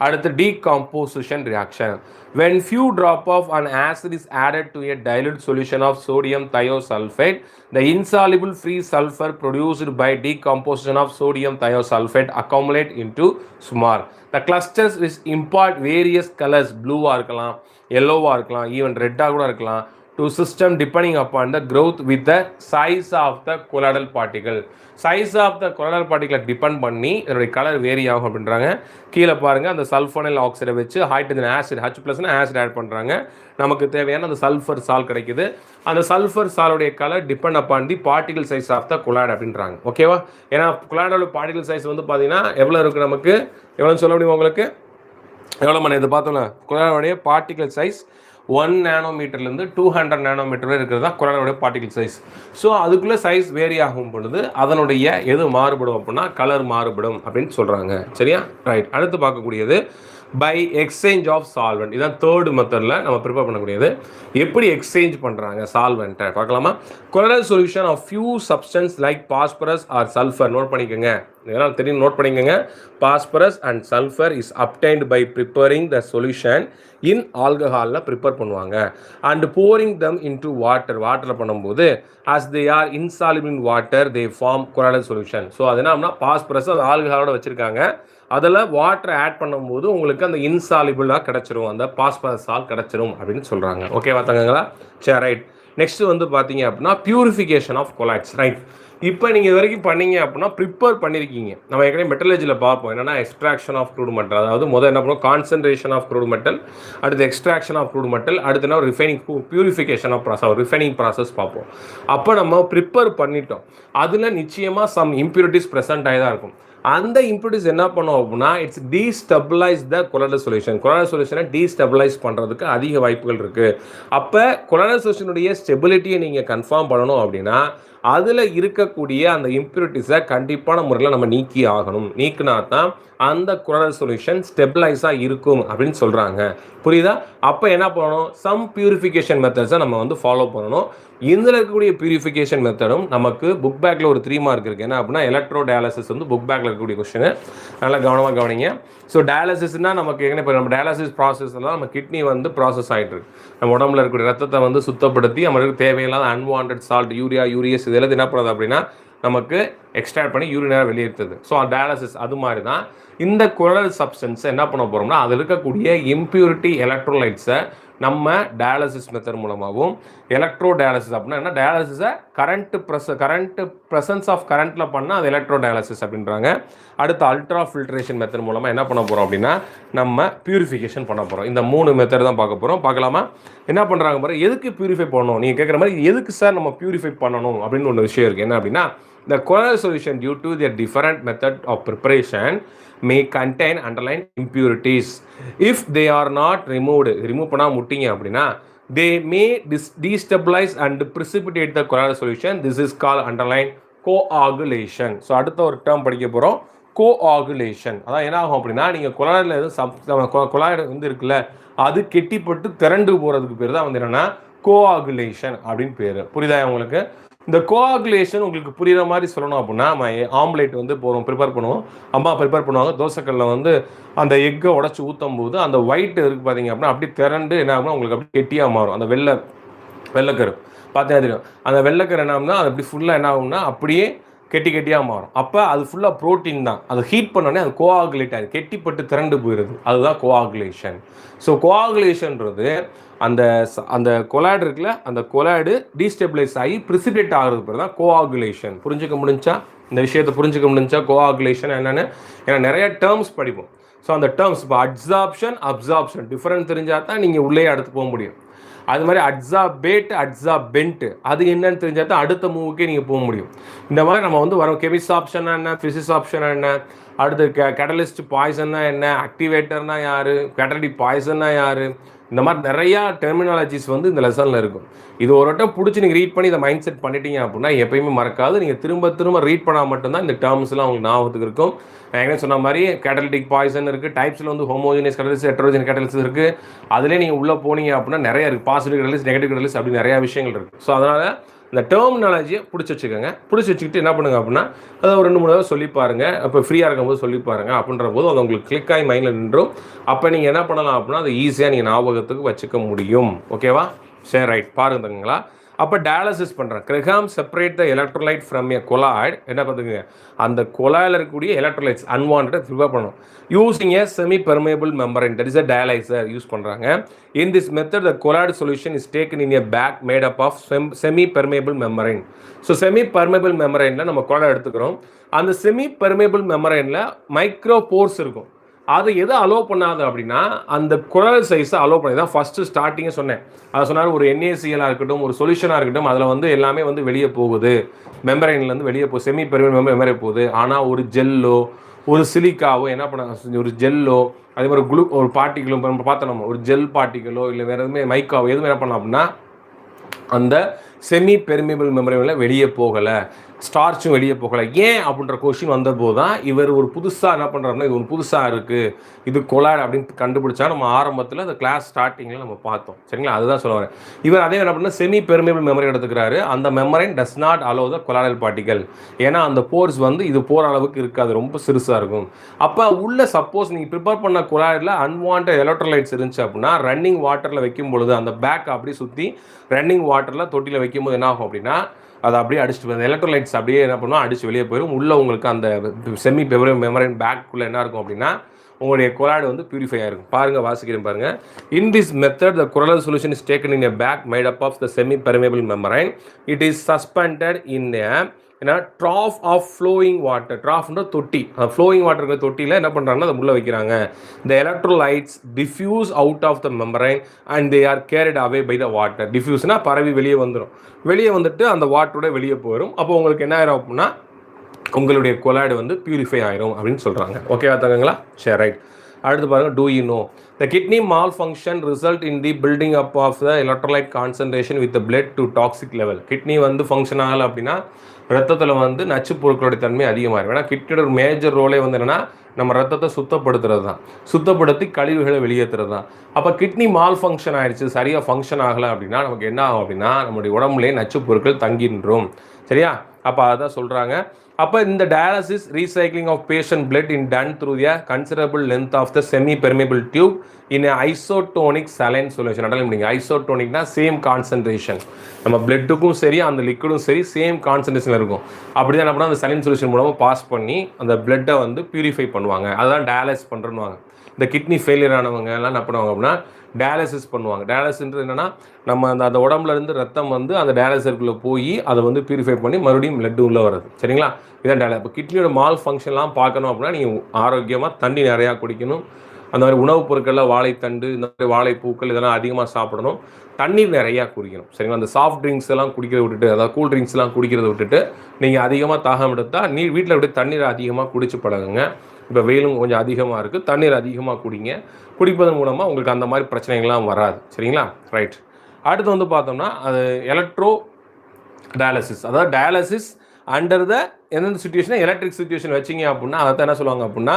அடுத்து decomposition reaction. when few drop of an acid is added to a dilute solution of sodium thiosulfate, the insoluble free sulfur produced by decomposition of sodium thiosulfate accumulate into small. The clusters which impart various colors, blue-ஆ இருக்கலாம், yellow-ஆ இருக்கலாம், even red-ஆ கூட இருக்கலாம், to system depending upon the growth with the size of the colloidal particle. Size of the colloidal பார்ட்டிகளை depend பண்ணி இதனுடைய colour vary ஆகும் அப்படின்றாங்க. கீழே பாருங்கள் அந்த சல்ஃபோனைல் ஆக்சைடை வச்சு hydrogen acid H+ acid add பண்ணுறாங்க. நமக்கு தேவையான அந்த சல்ஃபர் சால் கிடைக்குது. அந்த சல்ஃபர் சாலுடைய colour depend upon the particle size of the colloid அப்படின்றாங்க. ஓகேவா? ஏன்னா கொலாய்டோட பார்ட்டிகல் சைஸ் வந்து பார்த்தீங்கன்னா எவ்வளோ இருக்குது, நமக்கு எவ்வளோன்னு சொல்ல முடியும் உங்களுக்கு? எவ்வளோ மணி இது பார்த்தோம்ல, கொலாய்டோடைய பார்ட்டிகல் சைஸ் 1 நானோமீட்டர்லேருந்து 200 நானோமீட்டர் வரை இருக்கிறது தான் கொலாய்டோட பார்ட்டிகல் சைஸ். ஸோ அதுக்குள்ளே சைஸ் வேரி ஆகும் பொழுது அதனுடைய எது மாறுபடும் அப்படின்னா கலர் மாறுபடும் அப்படின்னு சொல்கிறாங்க. சரியா? ரைட். அடுத்து பார்க்கக்கூடியது பை எக்ஸ்சேஞ்ச் ஆஃப் சால்வெண்ட். இதான் தேர்டு மெத்தடில் நம்ம ப்ரிப்பேர் பண்ணக்கூடியது. எப்படி எக்ஸ்சேஞ்ச் பண்ணுறாங்க சால்வெண்ட்டை பார்க்கலாமா? Colloidal solution of few substance like phosphorus or sulphur. Note பண்ணிக்கோங்க, இதெல்லாம் தெரியும், நோட் பண்ணிக்கோங்க. Phosphorus and sulphur is obtained by preparing the solution in ஆல்கஹாலில் ப்ரிப்பேர் பண்ணுவாங்க. அண்ட் போரிங் தம் இன்டு வாட்டரில் பண்ணும்போது as they are insoluble in water they form colloidal solution. So அது என்ன பாஸ்பரஸ் அது ஆல்கஹாலோட வச்சுருக்காங்க. அதில் வாட்டரை ஆட் பண்ணும்போது உங்களுக்கு அந்த இன்சாலிபிளாக கிடச்சிரும், அந்த பாஸ்பரஸ் சால் கிடச்சிரும் அப்படின்னு சொல்கிறாங்க. ஓகே பார்த்தாங்களா? சரி, ரைட். நெக்ஸ்ட் வந்து பார்த்தீங்க அப்படின்னா பியூரிஃபிகேஷன் ஆஃப் கொலாய்ட்ஸ். ரைட். இப்போ நீங்கள் இது வரைக்கும் பண்ணீங்க அப்படின்னா ப்ரிப்பேர் பண்ணியிருக்கீங்க. நம்ம ஏற்கனவே மெட்டலர்ஜியில் பார்ப்போம் என்னன்னா எக்ஸ்ட்ராக்ஷன் ஆஃப் க்ரூட் மெட்டல், அதாவது முதல் என்ன பண்ணுவோம் கான்சன்ட்ரேஷன் ஆஃப் க்ரூட் மெட்டல், அடுத்து எக்ஸ்ட்ராக்ஷன் ஆஃப் க்ரூட் மெட்டல், அடுத்து என்ன refining purification of process refining process பார்ப்போம். அப்போ நம்ம ப்ரிப்பேர் பண்ணிட்டோம், அதில் நிச்சயமாக சம் இம்ப்யூரிட்டிஸ் ப்ரெசென்ட் ஆகி தான் இருக்கும். அந்த இம்ப்யூரிட்டிஸ் என்ன பண்ணும் அப்படின்னா it's destabilise the colloidal solution. Colloidal சொல்யூஷனை டீஸ்டபிளைஸ் பண்ணுறதுக்கு அதிக வாய்ப்புகள் இருக்குது. அப்போ கொலாய்டல் சொல்யூஷனுடைய ஸ்டெபிலிட்டியை நீங்கள் கன்ஃபார்ம் பண்ணணும் அப்படின்னா அதில் இருக்கக்கூடிய அந்த இம்ப்யூரிட்டிஸை கண்டிப்பான முறையில் நம்ம நீக்கி ஆகணும். நீக்கினா தான் அந்த கொலாய்டல் சொல்யூஷன் ஸ்டெபிளைஸாக இருக்கும் அப்படின்னு சொல்கிறாங்க. புரியுதா? அப்போ என்ன பண்ணணும், சம் பியூரிஃபிகேஷன் மெத்தட்ஸை நம்ம வந்து ஃபாலோ பண்ணணும். இதில் இருக்கக்கூடிய பியூரிஃபிகேஷன் மெத்தடும் நமக்கு புக் பேக்கில் ஒரு 3 மார்க் இருக்குது. என்ன அப்படின்னா எலக்ட்ரோ டயாலிசிஸ் வந்து புக் பேக்கில் இருக்கக்கூடிய கொஸ்டின், நல்லா கவனமாக கவனிங்க. ஸோ டயாலிசிஸ்னால் நமக்கு என்ன, இப்போ நம்ம டயாலிசிஸ் ப்ராசஸில் நம்ம கிட்னி வந்து ப்ராசஸ் ஆகிட்டு இருக்கு. நம்ம உடம்புல இருக்கக்கூடிய ரத்தத்தை வந்து சுத்தப்படுத்தி நம்மளுக்கு தேவையில்லாத அன்வான்ட் சால்ட், யூரியாஸ் இதெல்லாம் என்ன பண்ணுறது அப்படின்னா நமக்கு எக்ஸ்ட்ராக்ட் பண்ணி யூரினாக வெளியேற்றுது. ஸோ டயாலிசிஸ் அது மாதிரி தான் இந்த குரல் சப்ஸ்டன்ஸை என்ன பண்ண போகிறோம்னா அதில் இருக்கக்கூடிய இம்ப்யூரிட்டி எலக்ட்ரோலைட்ஸை நம்ம டயாலிசிஸ் மெத்தட் மூலமாகவும், எலக்ட்ரோ டயாலிசிஸ் அப்படின்னா என்ன, டயாலிசிஸை கரண்ட் ப்ரெசன்ஸ் ஆஃப் கரண்ட்டில் பண்ணால் அது எலக்ட்ரோ டயாலிசிஸ் அப்படின்றாங்க. அடுத்து அல்ட்ரா ஃபில்ட்ரேஷன் மெத்தட் மூலமாக என்ன பண்ண போகிறோம் அப்படின்னா நம்ம பியூரிஃபிகேஷன் பண்ண போகிறோம். இந்த 3 மெத்தட் தான் பார்க்க போகிறோம். பார்க்கலாமா? என்ன பண்ணுறாங்க பாரு, எதுக்கு பியூரிஃபை பண்ணணும் நீங்கள் கேட்குற மாதிரி, எதுக்கு சார் நம்ம பியூரிஃபை பண்ணணும் அப்படின்னு ஒரு விஷயம் இருக்குது. என்ன அப்படின்னா the colloidal solution due to their different method of preparation may contain underlying impurities. If they are not remove பண்ணாம விட்டீங்க அப்படின்னா they may destabilize and precipitate the colloidal solution. This is called underlying coagulation. So அடுத்த ஒரு term படிக்க போகிறோம், coagulation. அதான் என்ன ஆகும் அப்படின்னா நீங்கள் கொலாய்டில் எதுவும் கொலாய்டு வந்து இருக்குல்ல அது கெட்டிப்பட்டு திரண்டு போகிறதுக்கு பேர் தான் வந்து என்னென்னா கோஆகுலேஷன் அப்படின்னு பேர். புரியுதா உங்களுக்கு? இந்த கோஆகுலேஷன் உங்களுக்கு புரியுற மாதிரி சொல்லணும் அப்படின்னா நம்ம ஆம்லேட் வந்து போகிறோம் ப்ரிப்பேர் பண்ணுவோம், அம்மா ப்ரிப்பேர் பண்ணுவாங்க. தோசைக்கல்லில் வந்து அந்த எக்கை உடச்சி ஊற்றும் போது அந்த ஒயிட் இருக்குது பார்த்தீங்க அப்படின்னா அப்படி திரண்டு என்ன ஆகுனா உங்களுக்கு அப்படி கெட்டியாக மாறும். அந்த வெள்ளைக்கரு பார்த்தீங்கன்னா தெரியும். அந்த வெள்ளைக்கரு என்ன ஆகுனா அது அப்படி ஃபுல்லாக என்ன ஆகும்னா அப்படியே கெட்டியாக மாறும். அப்போ அது ஃபுல்லாக ப்ரோட்டீன் தான். அது ஹீட் பண்ணோடனே அது கோஆகுலேட் ஆகுது, கெட்டிப்பட்டு திரண்டு போயிடுது. அதுதான் கோஆகுலேஷன். ஸோ கோஆகுலேஷன்றது அந்த கொலாய்டு இருக்குல்ல, அந்த கொலாய்டு டீஸ்டெபிளைஸ் ஆகி பிரிசிபிடேட் ஆகிறது பேர் தான் கோஆகுலேஷன். புரிஞ்சுக்க முடிஞ்சா? இந்த விஷயத்தை புரிஞ்சுக்க முடிஞ்சா கோஆகுலேஷன் என்னென்னு? ஏன்னா நிறைய டேர்ம்ஸ் படிப்போம். ஸோ அந்த டேர்ம்ஸ் இப்போ அப்சார்ப்ஷன் டிஃப்ரெண்ட் தெரிஞ்சால் தான் நீங்கள் உள்ளே அடுத்து போக முடியும். அது மாதிரி அட்சாபென்ட் அது என்னன்னு தெரிஞ்சால் தான் அடுத்த மூவுக்கே நீங்கள் போக முடியும். இந்த மாதிரி நம்ம வந்து வரோம். கெமிஸ்ட் ஆப்ஷனா என்ன, ஃபிசிக்ஸ் ஆப்ஷனா என்ன, அடுத்து கேட்டலிஸ்ட் பாய்சன்னா என்ன, ஆக்டிவேட்டர்னா யார், கேட்டலிட்டிக் பாய்சன்னா யார், இந்த மாதிரி நிறையா டெர்மினாலஜிஸ் வந்து இந்த லெசனில் இருக்கும். இது ஒரு வட்டம் பிடிச்சி நீங்கள் ரீட் பண்ணி இதை மைண்ட் செட் பண்ணிட்டீங்க அப்படின்னா எப்பயுமே மறக்காது. நீங்கள் திரும்ப ரீட் பண்ணால் மட்டும்தான் இந்த டேர்ம்ஸ்லாம் உங்களுக்கு ஞாபகத்துக்கு இருக்கும். நான் என்ன சொன்ன மாதிரி கேட்டலிட்டிக் பாய்சன் இருக்குது, டைப்ஸில் வந்து ஹோமோஜினியஸ் கேட்டலிஸ்ட், ஹெட்ரோஜினியஸ் கேட்டலிஸ்ட் இருக்குது. அதிலே நீங்கள் உள்ளே போனீங்க அப்படின்னா நிறைய இருக்குது, பாசிட்டிவ் கேட்டலிஸ்ட், நெகட்டிவ் கேட்டலிஸ்ட், அப்படி நிறையா விஷயங்கள் இருக்குது. ஸோ அதனால் இந்த டெர்மினாலஜியை பிடிச்சி வச்சுக்கோங்க. பிடிச்சி வச்சுக்கிட்டு என்ன பண்ணுங்க அப்படின்னா அதை ஒரு 2-3 தடவை சொல்லி பாருங்கள். அப்போ ஃப்ரீயாக இருக்கும்போது சொல்லி பாருங்கள். அப்படின்ற போது அது உங்களுக்கு கிளிக் ஆகி மைண்டில் நின்றும். அப்போ நீங்கள் என்ன பண்ணலாம் அப்படின்னா அதை ஈஸியாக நீங்கள் ஞாபகத்துக்கு வச்சுக்க முடியும். ஓகேவா? சரி, ரைட். பாருங்கங்களா. அப்போ டயாலிசிஸ் பண்ணுறேன். Graham separate the electrolyte from a colloid. என்ன பார்த்துங்க, அந்த கொலாயில் இருக்கக்கூடிய எலக்ட்ரோலைட்ஸ் அன்வான்ட் ரிமூவ் பண்ணணும். Using a semi permeable membrane, that is a dialyser use பண்ணுறாங்க. In this method the colloid solution is taken in a bag made up of semi permeable membrane. So semi permeable மெம்பரைனில் நம்ம கொலாய்டு எடுத்துக்கிறோம். அந்த semi permeable மெம்பரைனில் micro pores இருக்கும். அதை எதை அலோவ் பண்ணாது அப்படின்னா அந்த குரல் சைஸை அலோவ் பண்ணி தான் ஃபஸ்ட்டு ஸ்டார்டிங்கே சொன்னேன். அதை சொன்னார், ஒரு NaCl இருக்கட்டும், ஒரு சொல்யூஷனாக இருக்கட்டும், அதில் வந்து எல்லாமே வந்து வெளியே போகுது, மெம்பரைன்லேருந்து வெளியே போகுது, செமி பெர்மேபிள் மெம்பரை போகுது. ஆனால் ஒரு ஜெல்லோ, ஒரு சிலிக்காவோ என்ன பண்ண, ஒரு ஜெல்லோ, அதே மாதிரி ஒரு பார்ட்டிகளும் நம்ம பார்த்தோம், நம்ம ஒரு ஜெல் பார்ட்டிகளோ இல்லை வேறு எதுவுமே மைக்காவோ எதுவுமே என்ன பண்ணலாம் அப்படின்னா அந்த செமி பெர்மிபிள் மெம்பரைனில் வெளியே போகலை, ஸ்டார்ச்சும் வெளியே போகலை. ஏன் அப்படின்ற கொஸ்டின் வந்தபோது தான் இவர் ஒரு புதுசாக என்ன பண்ணுறாருன்னா இது ஒரு புதுசாக இருக்குது, இது கொலாய்டு அப்படின்னு கண்டுபிடிச்சா நம்ம ஆரம்பத்தில் அந்த கிளாஸ் ஸ்டார்டிங்கில் நம்ம பார்த்தோம். சரிங்களா? அதுதான் சொல்ல வரேன். இவர் அதே என்ன பண்ணால் செமி பெர்மிபிள் மெமரி எடுத்துக்கிறாரு. அந்த membrane does not allow the colloidal particle. ஏன்னா அந்த போர்ஸ் வந்து இது போகிற அளவுக்கு இருக்காது, ரொம்ப சிறுசாக இருக்கும். அப்போ உள்ள சப்போஸ் நீங்கள் ப்ரிப்பேர் பண்ண கொலாய்டில் அன்வான்ட் எலக்ட்ரோலைட்ஸ் இருந்துச்சு அப்படின்னா ரன்னிங் வாட்டரில் வைக்கும் பொழுது அந்த பேக் அப்படியே சுற்றி ரன்னிங் வாட்டரில் தொட்டியில் வைக்கும்போது என்ன ஆகும் அப்படின்னா அதை அப்படியே அடிச்சுட்டு போய் எலக்ட்ரோலைட்ஸ் அப்படியே என்ன பண்ணுவோம், அடிச்சு வெளியே போயிடும். உள்ளே உங்களுக்கு அந்த செமி மெமரைன் பேக்குள்ளே என்ன இருக்கும் அப்படின்னா உங்களுடைய கொலாய்டு வந்து பியூரிஃபை ஆகிருக்கும். பாருங்கள், வாசிக்கிறேன் பாருங்கள். In this method the colloidal solution is taken in a bag made up of the semi permeable membrane. It is suspended in a ஏன்னா ட்ராஃப் ஆஃப் ஃப்ளோயிங் வாட்டர், ட்ராஃப்ன்ற தொட்டி, ஃப்ளோயிங் வாட்டர் தொட்டியில் என்ன பண்ணுறாங்கன்னா அதை உள்ளே வைக்கிறாங்க. The electrolytes diffuse out of the membrane and they are carried away by the water. டிஃப்யூஸ்னா பரவி வெளியே வந்துடும், வெளியே வந்துட்டு அந்த வாட்டரோட வெளியே போயிடும். அப்போ உங்களுக்கு என்ன ஆயிரும் அப்படின்னா உங்களுடைய கொலாய்டு வந்து பியூரிஃபை ஆயிரும் அப்படின்னு சொல்கிறாங்க. ஓகேவா தங்கங்களா? சரி, ரைட். அடுத்து பாருங்கள், do you know the kidney mal function result in the building up of the electrolyte concentration with blood to toxic level. Kidney வந்து ஃபங்க்ஷன் ஆகலை அப்படின்னா ரத்தத்தில் வந்து நச்சு பொருட்களுடைய தன்மை அதிகமாகிடும். ஏன்னா கிட்னியோட ஒரு மேஜர் ரோலே வந்து என்னென்னா நம்ம ரத்தத்தை சுத்தப்படுத்துறது தான், சுத்தப்படுத்தி கழிவுகளை வெளியேற்றுறது தான். அப்போ கிட்னி மால் ஃபங்க்ஷன் ஆகிடுச்சு, சரியாக ஃபங்க்ஷன் ஆகலை அப்படின்னா நமக்கு என்ன ஆகும் அப்படின்னா நம்மளுடைய உடம்புலேயே நச்சு பொருட்கள் தங்கின்றும். சரியா? அப்போ அதான் சொல்கிறாங்க. அப்போ இந்த dialysis recycling of patient blood in done through the considerable length of the semi permeable tube in isotonic saline solution. அடல் நீங்கள் ஐசோட்டோனிக்னா சேம் கான்சன்ட்ரேஷன், நம்ம பிளட்டுக்கும் சரி அந்த லிக்விடும் சரி சேம் கான்சன்ட்ரேஷன் இருக்கும். அப்படி தான் என்ன பண்ணால் அந்த சலைன் சொல்யூஷன் மூலமாக பாஸ் பண்ணி அந்த பிளட்டை வந்து பியூரிஃபை பண்ணுவாங்க. அதுதான் டயாலிசிஸ் பண்ணுறேன்னுவாங்க. இந்த கிட்னி ஃபெயிலியர் ஆனவங்க எல்லாம் என்ன பண்ணுவாங்க அப்படின்னா டயாலிசிஸ் பண்ணுவாங்க. டயாலிசிஸ்ன்றது என்னென்னா நம்ம அந்த உடம்புல இருந்து ரத்தம் வந்து அந்த டயாலிசிஸ்க்குள்ளே போய் அதை வந்து பியூரிஃபை பண்ணி மறுபடியும் பிளட் உள்ளே வருது. சரிங்களா? இதான் டயாலிசிஸ். இப்போ கிட்னியோட மால் ஃபங்க்ஷன்லாம் பார்க்கணும் அப்படின்னா நீங்கள் ஆரோக்கியமாக தண்ணி நிறையா குடிக்கணும். அந்த மாதிரி உணவுப் பொருட்களில் வாழைத்தண்டு, இந்த மாதிரி வாழைப்பூக்கள் இதெல்லாம் அதிகமாக சாப்பிடணும். தண்ணீர் நிறையா குடிக்கணும். சரிங்களா? அந்த சாஃப்ட் ட்ரிங்க்ஸ் எல்லாம் குடிக்கிறத விட்டுட்டு, அதாவது கூல் ட்ரிங்க்ஸ்லாம் குடிக்கிறத விட்டுட்டு நீங்கள் அதிகமாக தாகம் எடுத்தால் வீட்டில் விட்டு தண்ணீர் அதிகமாக குடிச்சு பழகுங்க. இப்போ வெயிலும் கொஞ்சம் அதிகமாக இருக்குது, தண்ணீர் அதிகமாக குடிங்க. குடிப்பதன் மூலமாக உங்களுக்கு அந்த மாதிரி பிரச்சனைகள்லாம் வராது. சரிங்களா? ரைட். அடுத்து வந்து பார்த்தோம்னா அது எலக்ட்ரோ டயாலிசிஸ். அதாவது டயாலிசிஸ் அண்டர் த எந்தெந்த சுச்சுவேஷன் எலக்ட்ரிக் சுச்சுவேஷன் வச்சிங்க அப்படின்னா அதை என்ன சொல்லுவாங்க அப்படின்னா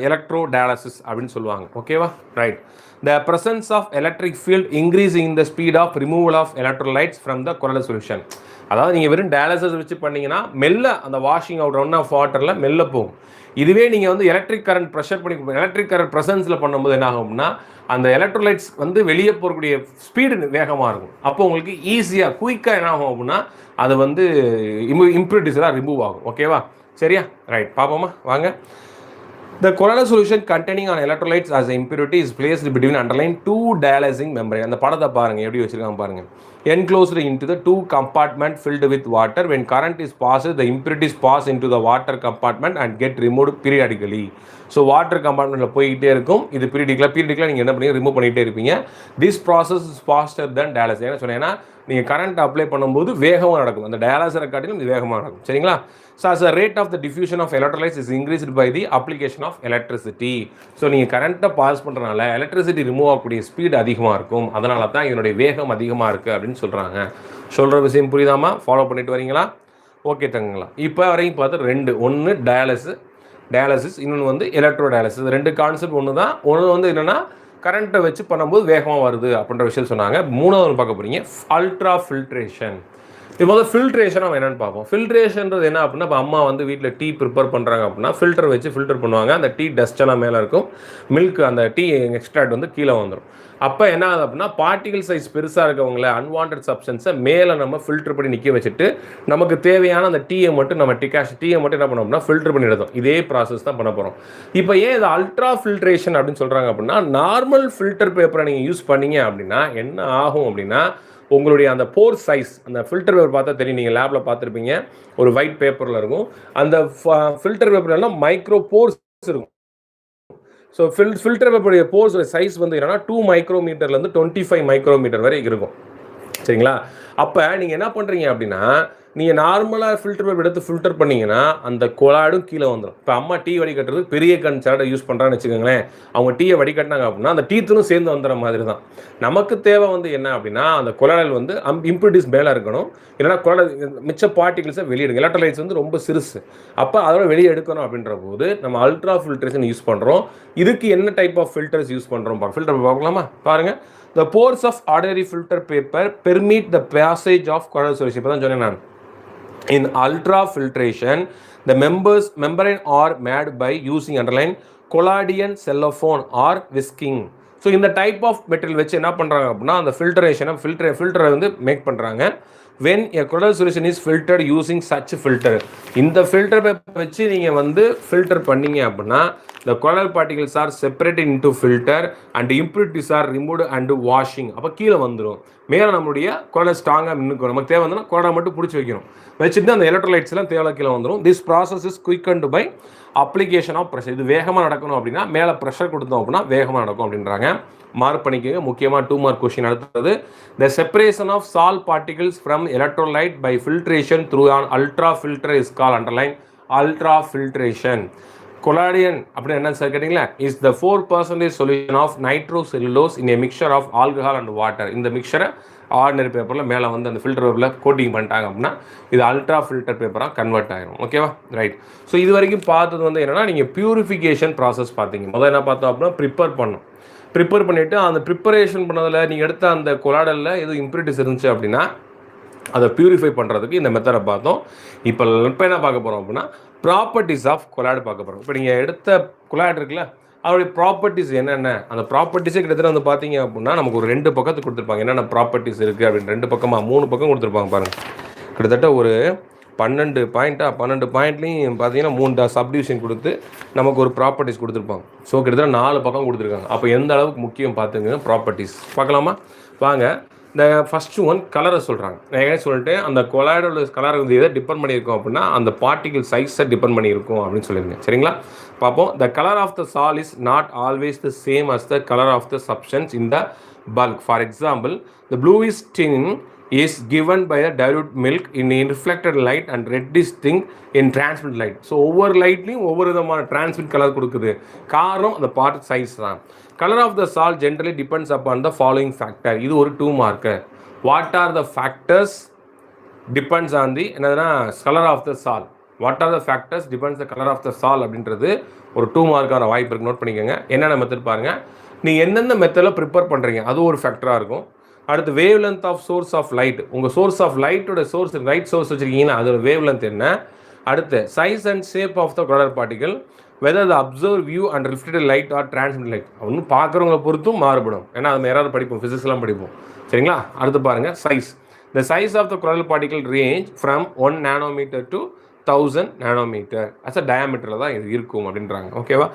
எலக்ட்ரோ டயாலிசிஸ் அப்படின்னு சொல்லுவாங்க. ஓகேவா? Right. The presence of electric field increasing the speed of removal of electrolytes from the colloidal solution. அதாவது நீங்கள் வெறும் டயாலிசிஸ் வச்சு பண்ணிங்கன்னா மெல்ல அந்த வாஷிங் அவுட் ரன் ஆஃப் வாட்டரில் மெல்ல போகும். இதுவே நீங்கள் வந்து எலக்ட்ரிக் கரண்ட் ப்ரெஷர் பண்ணி எலக்ட்ரிக் கரண்ட் ப்ரெசன்ஸில் பண்ணும்போது என்ன ஆகும்னா அந்த எலக்ட்ரோலைட்ஸ் வந்து வெளியே போகக்கூடிய ஸ்பீடு வேகமாக இருக்கும். அப்போ உங்களுக்கு ஈஸியாக குயிக்காக என்ன ஆகும் அப்படின்னா அது வந்து இம்ப்யூரிட்டிஸ்லாம் ரிமூவ் ஆகும். ஓகேவா? சரியா? ரைட். பார்ப்போமா வாங்க. The colloidal solution containing on electrolytes as impurity is placed between underlying two dialysing membrane. அந்த படத்தை பாருங்க எப்படி வச்சிருக்காங்க பாருங்க. Enclosed into the two compartment filled with water. When current is passed, the impurities pass into the water compartment and get removed periodically. So water கம்பார்ட்மெண்ட்டில் போய்கிட்டே இருக்கும். இது பீரியடிக்கலாக நீங்கள் என்ன பண்ணி ரிமூவ் பண்ணிகிட்டே இருப்பீங்க. This process is faster than dialysis. என்ன சொன்னேன்னா நீங்கள் கரண்ட் அப்ளை பண்ணும்போது வேகமாக நடக்கும், அந்த டயாலிசிஸை காட்டிலும் இது வேகமாக நடக்கும். சரிங்களா? So as a rate of the diffusion of electrolytes is increased by the application of electricity. So நீங்கள் கரண்ட்டை பாஸ் பண்ணுறதுனால எலக்ட்ரிசிட்டி ரிமூவ் ஆகக்கூடிய ஸ்பீட் அதிகமாக இருக்கும். அதனால தான் இதனுடைய வேகம் அதிகமாக இருக்குது அப்படின்னு சொல்கிறாங்க. சொல்கிற விஷயம் புரியுதாமா? ஃபாலோ பண்ணிட்டு வரீங்களா? ஓகே தங்கங்களா? இப்போ வரைக்கும் பார்த்து ரெண்டு, ஒன்று டயாலிசிஸ், இன்னொன்று வந்து எலக்ட்ரோ டயாலிசிஸ். ரெண்டு கான்செப்ட் ஒன்று தான். ஒன்று வந்து என்னென்னா கரண்ட்டை வச்சு பண்ணும்போது வேகமாக வருது அப்படின்ற விஷயம் சொன்னாங்க. மூணாவது பார்க்க போகிறீங்க அல்ட்ரா ஃபில்ட்ரேஷன். இப்போ வந்து ஃபில்ட்ரேஷனாக என்னென்னு பார்ப்போம். ஃபில்ட்ரேஷன்றது என்ன அப்படின்னா இப்போ அம்மா வந்து வீட்டில் டீ ப்ரிப்பேர் பண்ணுறாங்க அப்படின்னா ஃபில்டர் வச்சு ஃபில்டர் பண்ணுவாங்க. அந்த டீ டஸ்டெல்லாம் மேலே இருக்கும், மில்க் அந்த டீ எக்ஸ்ட்ராக்ட் வந்து கீழே வந்துடும். அப்போ என்ன ஆகுது அப்படின்னா பார்ட்டிகல் சைஸ் பெருசாக இருக்கவங்கள அன்வான்ட் சப்ஸ்டன்ஸை மேலே நம்ம ஃபில்டர் பண்ணி நிற்க வச்சுட்டு நமக்கு தேவையான அந்த டீயை மட்டும் நம்ம டீயை மட்டும் என்ன பண்ணோம்னா ஃபில்டர் பண்ணி எடுத்தோம். இதே ப்ராசஸ் தான் பண்ண போகிறோம். இப்போ ஏன் இது அல்ட்ரா ஃபில்ட்ரேஷன் அப்படின்னு சொல்கிறாங்க அப்படின்னா நார்மல் ஃபில்டர் பேப்பரை நீங்கள் யூஸ் பண்ணீங்க அப்படின்னா என்ன ஆகும் அப்படின்னா உங்களுடைய அந்த போர் சைஸ், அந்த ஃபில்டர் பேப்பர் பார்த்தா தெரியும், நீங்கள் லேபில் பார்த்துருப்பீங்க, ஒரு ஒயிட் பேப்பரில் இருக்கும். அந்த ஃபில்டர் பேப்பர்லாம் மைக்ரோ போர்ஸ் இருக்கும். ஸோ ஃபில்டர் பேப்பருடைய போர்ஸ் சைஸ் வந்து என்னன்னா 2 மைக்ரோமீட்டர்லேருந்து 25 மைக்ரோமீட்டர் வரை இருக்கும். சரிங்களா? அப்போ நீங்கள் என்ன பண்ணுறீங்க அப்படின்னா நீங்கள் நார்மலாக ஃபில்டர் பேப்பர் எடுத்து ஃபில்டர் பண்ணிங்கன்னா அந்த கொலாய்டும் கீழே வந்துடும். இப்போ அம்மா டீ வடிகட்டுறது பெரிய கண் சரடை யூஸ் பண்ணுறான்னு வச்சுக்கோங்களேன். அவங்க டீயை வடிகட்டினாங்க அப்படின்னா அந்த டீத்துனும் சேர்ந்து வந்துடுற மாதிரி தான். நமக்கு தேவை வந்து என்ன அப்படின்னா அந்த கொலாய்டல் வந்து இம்ப்யூரிட்டிஸ் மேலே இருக்கணும், இல்லைனா கொலாய்டல் மிச்ச பார்ட்டிகல்ஸை வெளியிடுங்க. எலக்ட்ரோலைட்ஸ் வந்து ரொம்ப சிறுசு, அப்போ அதோட வெளியே எடுக்கணும் அப்படின்ற போது நம்ம அல்ட்ரா ஃபில்ட்ரேஷன் யூஸ் பண்ணுறோம். இதுக்கு என்ன டைப் ஆஃப் ஃபில்டர்ஸ் யூஸ் பண்ணுறோம் ஃபில்டர் பார்க்கலாமா? பாருங்கள். The pores of ordinary filter paper permit the passage of colloidal solution. இப்போ தான் சொன்னேன் நான். In ultrafiltration, the membrane are made by using underline collodion cellophane or whisking. So இந்த type of material வச்சு என்ன பண்ணுறாங்க அப்படின்னா அந்த ஃபில்டரை வந்து மேக் பண்ணுறாங்க. when a colloidal solution is filtered using such filter, இந்த ஃபில்டர் பேப்பர் வச்சு நீங்கள் வந்து ஃபில்டர் பண்ணீங்க அப்படின்னா the colloidal particles are separated into filter and impurities are removed and washing. அப்போ கீழே வந்துடும். மேலே நம்மளுடைய கொலாய்டல் ஸ்ட்ராங்காக நின்றுக்கும். நமக்கு தேவை வந்தோன்னா கொலாய்டல் மட்டும் பிடிச்சி வைக்கணும். வச்சுட்டு அந்த எலக்ட்ரோலைட்ஸ் எல்லாம் தேவை கீழே வந்துடும். This process is quickened by application of pressure. இது வேகமாக நடக்கணும் அப்படின்னா மேலே ப்ரெஷர் கொடுத்தோம் அப்படின்னா வேகமாக நடக்கும் அப்படின்றாங்க. மார்க் பண்ணிக்கோங்க. முக்கியமாக 2 மார்க் கொஸ்டின் அடுத்தது, the separation of salt particles from electrolyte by filtration through an ultra filter is call, underline, ultra filtration. Collodion அப்படின்னு என்ன சார் கேட்டிங்களா, is the 4% solution of nitrocellulose in a mixture of alcohol and water. இந்த மிக்சரை ordinary பேப்பரில் மேலே வந்து அந்த filter பேப்பரில் கோட்டிங் பண்ணிட்டாங்க அப்படின்னா இது அல்ட்ரா ஃபில்டர் பேப்பராக கன்வெர்ட் ஆகிடும். ஓகேவா, ரைட். ஸோ இது வரைக்கும் பார்த்தது வந்து என்னென்னா நீங்கள் பியூரிஃபிகேஷன் ப்ராசஸ் பார்த்தீங்க. முதல்ல என்ன பார்த்தோம் அப்படின்னா ப்ரிப்பேர் பண்ணணும். ப்ரிப்பேர் பண்ணிவிட்டு அந்த ப்ரிப்பரேஷன் பண்ணதில் நீங்கள் எடுத்த அந்த கொலாடலில் எதுவும் இம்ப்யூரிட்டிஸ் இருந்துச்சு அப்படின்னா அதை பியூரிஃபை பண்ணுறதுக்கு இந்த மெத்தடை பார்த்தோம். இப்போ என்ன பார்க்க போகிறோம் அப்படின்னா ப்ராப்பர்ட்டிஸ் ஆஃப் கொலாய்டு பார்க்க போகிறோம். இப்போ நீங்கள் எடுத்த கொலாய்டு இருக்குல்ல, அதோடைய ப்ராப்பர்ட்டிஸ் என்னென்ன, அந்த ப்ராப்பர்ட்டிஸே கிட்டத்தட்ட வந்து பார்த்தீங்க அப்படின்னா நமக்கு ஒரு 2 பக்கத்துக்கு கொடுத்துருப்பாங்க. என்னென்ன ப்ராப்பர்ட்டிஸ் இருக்குது அப்படின்னு 2 பக்கமாக 3 பக்கம் கொடுத்துருப்பாங்க பாருங்கள். கிட்டத்தட்ட ஒரு 12 பாயிண்ட்லையும் பார்த்தீங்கன்னா 3 சப்டிவிஷன் கொடுத்து நமக்கு ஒரு ப்ராப்பர்ட்டிஸ் கொடுத்துருப்பாங்க. ஸோ கிட்டத்தட்ட 4 பக்கம் கொடுத்துருக்காங்க. அப்போ எந்த அளவுக்கு முக்கியம் பார்த்துங்க ப்ராப்பர்ட்டிஸ் பார்க்கலாமா வாங்க. இந்த ஃபஸ்ட்டு ஒன் கலரை சொல்கிறாங்க. நான் ஏற்கனவே சொல்லிட்டு அந்த கொலாய்டோட கலர் வந்து எதை டிபெண்ட் பண்ணியிருக்கோம் அப்படின்னா அந்த பார்ட்டிகல் சைஸை டிபெண்ட் பண்ணியிருக்கும் அப்படின்னு சொல்லியிருக்கேன். சரிங்களா, பார்ப்போம். த colour of the sol is not always the same as the colour of the substance in the bulk. For example, the bluish tin is given by the dilute milk in reflected light and reddish thing in transmitted light. So ஒவ்வொரு லைட்லையும் ஒவ்வொரு விதமான transmit colour கொடுக்குது. காரணம் அந்த part size தான். Colour of the sol generally depends upon the following factor. இது ஒரு 2 mark. What are the factors depends on the என்னதுன்னா colour of the sol. What are the factors depends the colour of the sol அப்படின்றது ஒரு 2 மார்க்கான வாய்ப்பு இருக்குது. Note பண்ணிக்கோங்க. என்னென்ன method பாருங்கள். நீங்கள் எந்தெந்த மெத்தடில் ப்ரிப்பேர் பண்ணுறீங்க அது ஒரு ஃபேக்டராக இருக்கும். அடுத்து wavelength of source of light. உங்கள் சோர்ஸ் ஆஃப் லைட்டோட சோர்ஸ் ரைட் சோர்ஸ் வச்சுருக்கீங்கன்னா அதோட வேவ் லென்த் என்ன. அடுத்து size and shape of the colloidal particle, whether the observe view and reflected light or transmit light. ஒன்றும் பார்க்குறவங்களை பொறுத்தும் மாறுபடும். ஏன்னா அது யாராவது படிப்போம், ஃபிசிக்ஸ்லாம் படிப்போம். சரிங்களா, அடுத்து பாருங்கள் size. The size of the colloidal particle range from 1 nanometer to 1000 nanometer. As a டயாமீட்டரில் தான் இது இருக்கும் அப்படின்றாங்க. ஓகேவா,